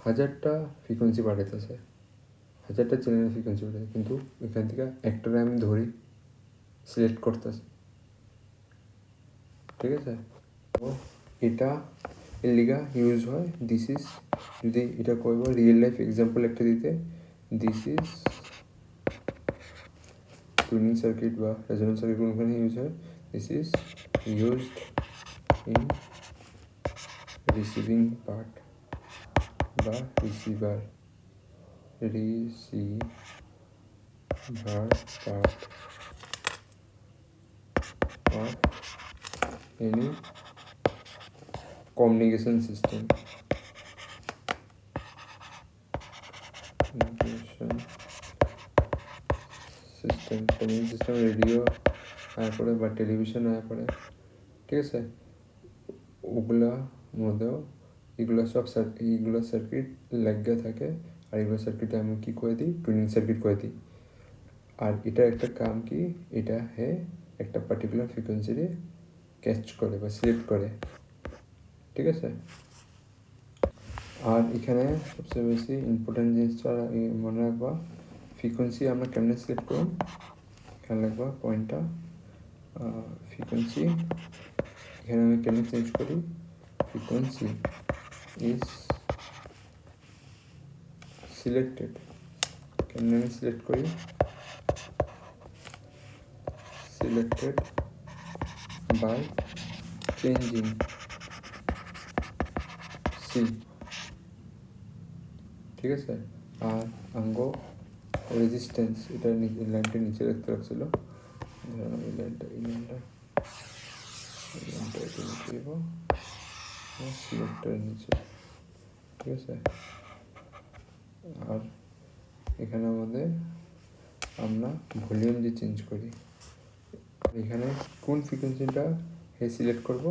হাজারটা ফ্রিকোয়েন্সি বাড়াইতেছে, হাজারটা চ্যানেলের ফ্রিকোয়েন্সি বাড়াইছে, কিন্তু এখান থেকে একটারে আমি ধরি সিলেক্ট করতেছি। ঠিক আছে, তো এটা এর লিগা ইউজ হয়। দিস ইজ, যদি এটা করবো রিয়েল লাইফ এক্সাম্পল একটা দিতে, দিস ইজ টুইনিং সার্কিট বা রেজোনেন্স সার্কিট কোনখানে ইউজ হয়, this is used in receiving part বা receiver part of any communication system। Communication system radio আয়া পড়ে বা টেলিভিশন আয়া পড়ে। ঠিক আছে, ওগুলা মধ্যেও এগুলো সব এইগুলো সার্কিট লাগিয়ে থাকে, আর এগুলো সার্কিটে আমি কী করে দিই, টুইনিং সার্কিট করে দিই। আর এটা একটা কাম কি, এটা একটা পার্টিকুলার ফ্রিকোয়েন্সিতে ক্যাচ করে বা সিলেক্ট করে। ঠিক আছে, আর এখানে সবচেয়ে বেশি ইম্পর্টেন্ট জিনিসটা মনে রাখবা, ফ্রিকোয়েন্সি আমরা কেমনে সিলেক্ট করব, এখানে লিখবা পয়েন্টটা ফ্রিকোয়েন্সি, এখানে আমি কেমনে চেঞ্জ করি, frequency is selected. কেন আমি সিলেক্ট করি? Selected by changing C. ঠিক আছে, আর আঙ্গ রেজিস্ট্যান্স, এটা লাইনটা নিচে রাখতে রাখছিল, ধরুন এই লাইনটা এটা নিচে দেবো, সিলেক্টের নিচে। ঠিক আছে, আর এখানে আমাদের আমরা ভলিউম যে চেঞ্জ করি, এখানে কোন ফ্রিকোয়েন্সিটা হে সিলেক্ট করব?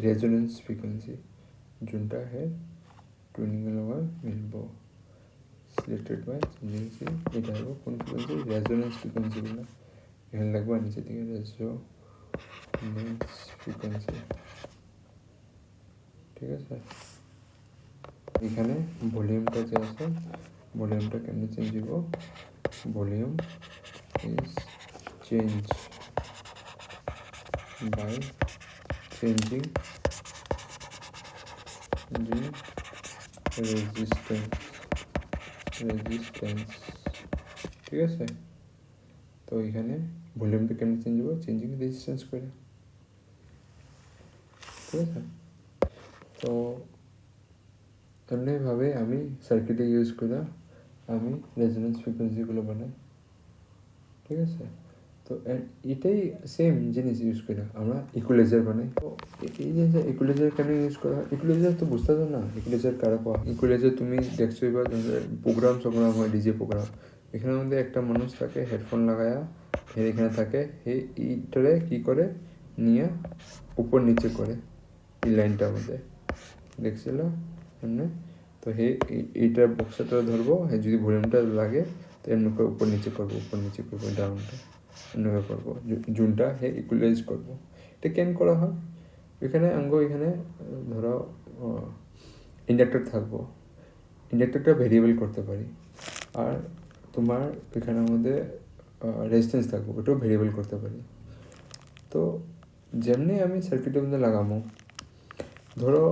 রেজোনেন্স ফ্রিকোয়েন্সি, যোনটা হে টুনিং লগত মিলব। সিলেক্টেড বাই চেঞ্জিং সি, এটা হলো কোন ফ্রিকোয়েন্সি? রেজোনেন্স ফ্রিকোয়েন্সি বলে এখানে লাগবে, নিচে দিকে রেজোনেন্স ফ্রিকোয়েন্সি। ঠিক আছে, এখানে ভলিউমটা যে আছে, ভলিউমটা কেমনে চেঞ্জ হইব? Volume is change by changing the resistance। ঠিক আছে, তো এখানে ভলিউমটা কেমন চেঞ্জ হবে? চেঞ্জিং রেজিস্ট্যান্স করে। ঠিক আছে, তো এমনিভাবে আমি সার্কিটে ইউজ করে আমি রেজোনেন্স ফ্রিকোয়েন্সিগুলো বানাই। ঠিক আছে, তো এটাই সেম জিনিস ইউজ করি আমরা ইকুয়ালাইজার বানাই। তো এই যে ইকুয়ালাইজার কেন ইউজ করা হয়? ইকুয়ালাইজার তো বুঝতে পারো না ইকুয়ালাইজার কারা কোয়া। ইকুয়ালাইজার তুমি দেখছো এবার প্রোগ্রাম হয়, ডিজে প্রোগ্রাম, এখানের মধ্যে একটা মানুষ থাকে হেডফোন লাগায়া, এখানে থাকে এইটারে কী করে নিয়ে উপর নিচে করে এই লাইনটার মধ্যে দেখছিল এমনি। তো এইটার বক্সটা ধরবো, যদি ভলিউমটা লাগে তো এমনি করে উপর নিচে করবো ডাউনটা এমনি করবো, জুনটা ইকুয়ালাইজ করবো। এটা কেন করা হয়? এখানে এখানে ধরো ইন্ডাক্টর থাকবো, ইন্ডাক্টরটা ভেরিয়েবল করতে পারি, আর তোমার এখানের মধ্যে রেজিস্ট্যান্স থাকবো, ওটাও ভেরিয়েবল করতে পারি। তো যেমনি আমি সার্কিটের মধ্যে লাগাবো, ধরো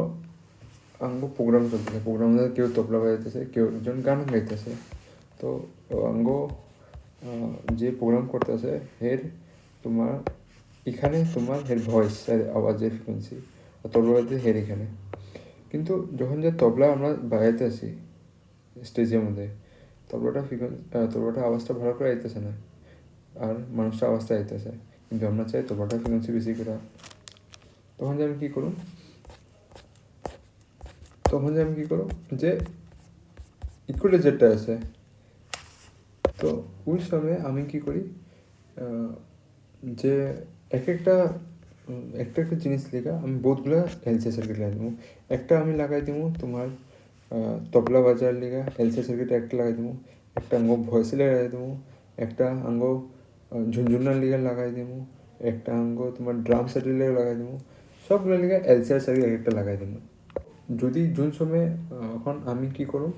প্রোগ্রাম চলতেছে, প্রোগ্রাম মধ্যে কেউ তবলা বাজাইতেছে, কেউ একজন গান গাইতেছে, তো যে প্রোগ্রাম করতেছে তোমার এখানে তোমার ভয়েস আওয়াজের ফ্রিকোয়েন্সি, আর তবলা বাজাতে এখানে। কিন্তু যখন যে তবলা আমরা বাজাইতে আসি স্টেজের মধ্যে, তবলাটা আওয়াজটা ভালো করে আইতেছে না, আর মানুষটা আওয়াজটা আইতেছে, কিন্তু আমরা চাই তবলাটা ফ্রিকোয়েন্সি বেশি করে। তখন যে আমি কী করুন যে ইকুয়ালাইজারটা আছে, তো ওই সময় আমি কী করি যে একটা জিনিস লেখা আমি বহুতগুলো এলসি সার্কিট লাগাই দেবো। একটা আমি লাগাই দেবো তোমার তবলা বাজার লেখা এলসি সার্কিট একটা লাগাই দেবো, একটা ভয়েসে লাগাই দেবো, একটা ঝুনঝুনার লেখা লাগাই দেবো, একটা তোমার ড্রাম সেটের লেখা লাগাই দেবো, সবগুলো লেখা এলসি সার্কিট একটা লাগাই দেবো। যদি জুন সময় এখন আমি কী করব,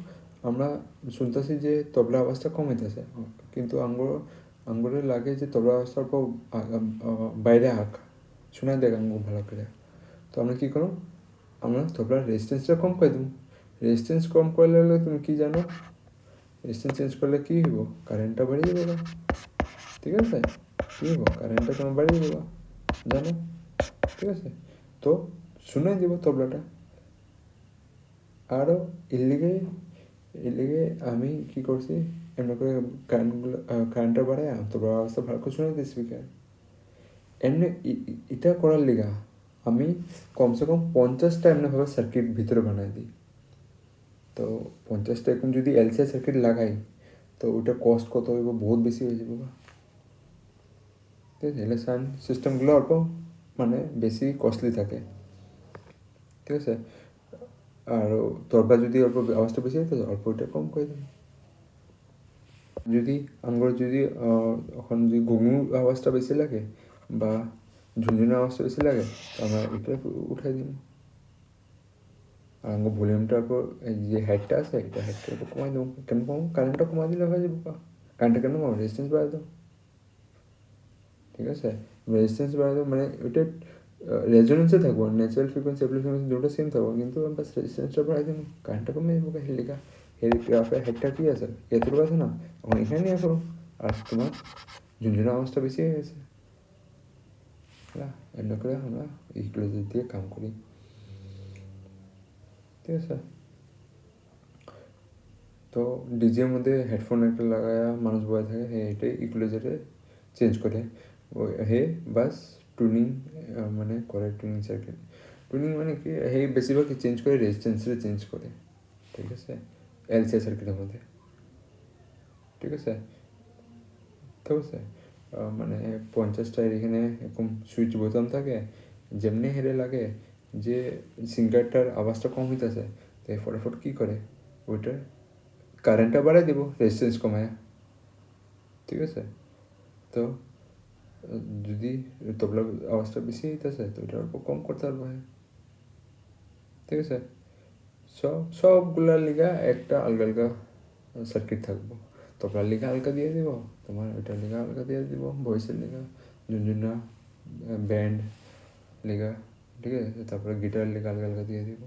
আমরা শুনতেছি যে তবলা আওয়াজটা কমাইতেছে, কিন্তু আঙ্গুরে লাগে যে তবলা আওয়াজটা অল্প বাইরে শোনা দেখ ভালো করে। তো আমরা কী করো, আমরা তবলার রেজিস্ট্যান্সটা কম করে দেবো। রেজিস্ট্যান্স কম করলে তুমি কী জানো, রেজিস্ট্যান্স চেঞ্জ করলে কী হইব? কারেন্টটা বাড়িয়ে দেবো। ঠিক আছে, কী হইব? কারেন্টটা তোমার বাড়িয়ে দেবো, জানো? ঠিক আছে, তো শুনাই দেবো তবলাটা। আরও এর লিগে আমি কী করছি, এমনি করে কারেন্টটা বাড়ায় তবলার অবস্থা ভালো করে শুনে দিই স্পিকার। এমনি এটা করার লিগা আমি কমসে কম 50টা এমনিভাবে সার্কিট ভিতরে বানাই দিই। তো 50টা এখন যদি এলসি সার্কিট লাগাই, তো ওটা কস্ট কত হইব? বহুত বেশি হয়ে যাবে। ঠিক আছে, এলে সাউন্ড সিস্টেমগুলো অল্প মানে বেশি কস্টলি থাকে। ঠিক আছে, আর তবলা যদি অল্প আওয়াজটা বেশি হয় তো অল্প ওইটা কম করে দেবে। যদি এখন যদি ঘুঘু আওয়াজটা বেশি লাগে বা ঝুনঝুনের আওয়াজটা বেশি লাগে, তো আমরা এটা উঠাই দিই। আর ভলিউমটা যে হেডটা আছে এটা হেডটা কমাই দেবো। কেন কমাবো? কারেন্টটা কমাই দিলে হয়ে যাবো। কারেন্টটা কেন কমাবো? রেজিস্ট্যান্স বাড়াই দাও। ঠিক আছে, রেজিস্ট্যান্স বাড়াই দাও, মানে ওইটা রেজোনেন্সে থাকবো, ন্যাচারাল ফ্রিকোয়েন্সি অ্যাপ্লাইড ফ্রিকোয়েন্সি দুটো সেম থাকবো, কিন্তু বাস রেজিস্ট্যান্সটা বাড়াই দিন, কারেন্টটা কমে যাবো। হেলিকা হেল গ্রাফের হেডটা কি আছে, এতটুকু আছে না, এখন এখানে নিয়ে করো। আর তোমার ঝুনঝুনা আওয়াজটা বেশি হয়ে গেছে, হ্যাঁ, এমনি করে আমরা ইকুয়ালাইজার দিয়ে কাম করি, ঠিক আছে। তো ডিজের মধ্যে হেডফোন একটা লাগায়া মানুষ বয়ে থাকে, হে এটাই ইকুয়ালাইজারে চেঞ্জ করে, হে বাস টুনিং মানে করে, টুনিং সার্কিট। টুনিং মানে কি, হে বেশিরভাগ চেঞ্জ করে রেজিস্ট্যান্সে চেঞ্জ করে, ঠিক আছে, এলসিআর সার্কিটের মধ্যে, ঠিক আছে। ঠিক আছে, মানে 50টার এখানে এরকম সুইচ বোতাম থাকে, যেমনি হেরে লাগে যে সিঙ্গারটার আওয়াজটা কম হইতেছে, তাই ফটাফট কী করে ওইটার কারেন্টটা বাড়াই দিব রেজিস্ট্যান্স কমায়, ঠিক আছে। তো যদি তবলা আওয়াজটা বেশি হইতেছে তো ওইটা অল্প কম করতে পারবো, ঠিক আছে। সবগুলার লিগা একটা আলগা আলগা সার্কিট থাকবো, তবলার লিগা হালকা দিয়ে দিব, তোমার ওইটার লিগা হালকা দিয়ে দিব, ভয়েসের লিগা ঝুনঝুনা, ব্যান্ড লিগা, ঠিক আছে, তারপরে গিটার লিগা হালকা হালকা দিয়ে দিব।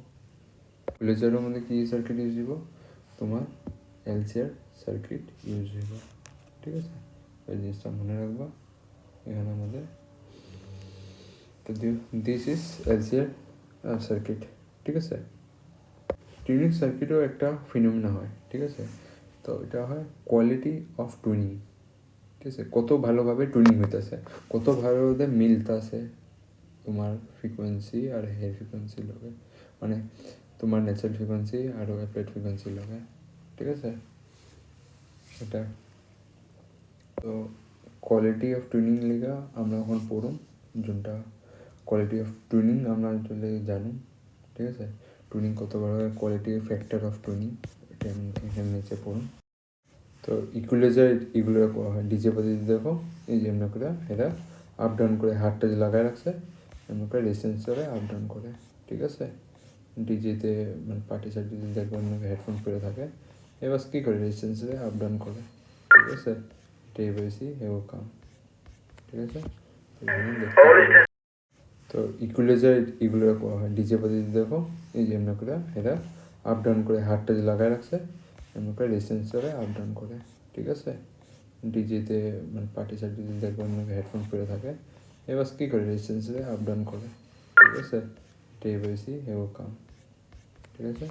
লেজারের মধ্যে কী সার্কিট ইউজ দিব, তোমার এলসিআর সার্কিট ইউজ হইব, ঠিক আছে। ওই জিনিসটা মনে রাখবা এখানে আমাদের। তো দিস ইজ এলসিআর সার্কিট, ঠিক আছে। টিউনিং সার্কিটও একটা ফিনোমিনা হয়, ঠিক আছে। তো এটা হয় কোয়ালিটি অফ টুনিং, ঠিক আছে, কত ভালোভাবে টুনিং হইতেছে, কত ভালোভাবে মিলতেছে তোমার ফ্রিকোয়েন্সি আর হেয়ার ফ্রিকোয়েন্সির লগে, মানে তোমার ন্যাচারাল ফ্রিকোয়েন্সি আর অ্যাপ্লাইড ফ্রিকোয়েন্সির লগে, ঠিক আছে। এটা তো কোয়ালিটি অফ টুনিং লিগা আমরা এখন পড়ুম, যোনটা কোয়ালিটি অফ টুনিং আমরা আসলে জানুম, ঠিক আছে। টুনিং কত বড় কোয়ালিটি ফ্যাক্টর অফ টুনিং, এটা এখানে নিচে পড়ুন। তো ইকুয়ালাইজার এগুলো করা হয় ডিজে পদ্ধতি, দেখো এই যে এমনি করে এরা আপ ডাউন করে, হাতটা যে লাগায় রাখছে এমনি করে রেজিস্ট্যান্স করে আপ ডাউন করে, ঠিক আছে। ডিজেতে মানে পার্টি সার্টিতে দেখবেন হেডফোন পরে থাকে, এবার কী করে রেজিস্ট্যান্সে আপ ডাউন করে, ঠিক আছে। এটাই বেশি হেও কাম, ঠিক আছে। তো ইকুয়ালাইজার এগুলো করা হয় ডিজে পদ্ধতি, দেখো এই যে এমনি করে এরা আপ ডাউন করে, হাতটা যে লাগায় রাখছে এমনি করে রেজিস্ট্যান্স করে আপ ডাউন করে, ঠিক আছে। ডিজেতে মানে পার্টি সার্টিতে দেখবেন হেডফোন পরে থাকে, এবার কী করে রেজিস্ট্যান্সে আপ ডাউন করে, ঠিক আছে। এটাই বেশি হেও কাম, ঠিক আছে।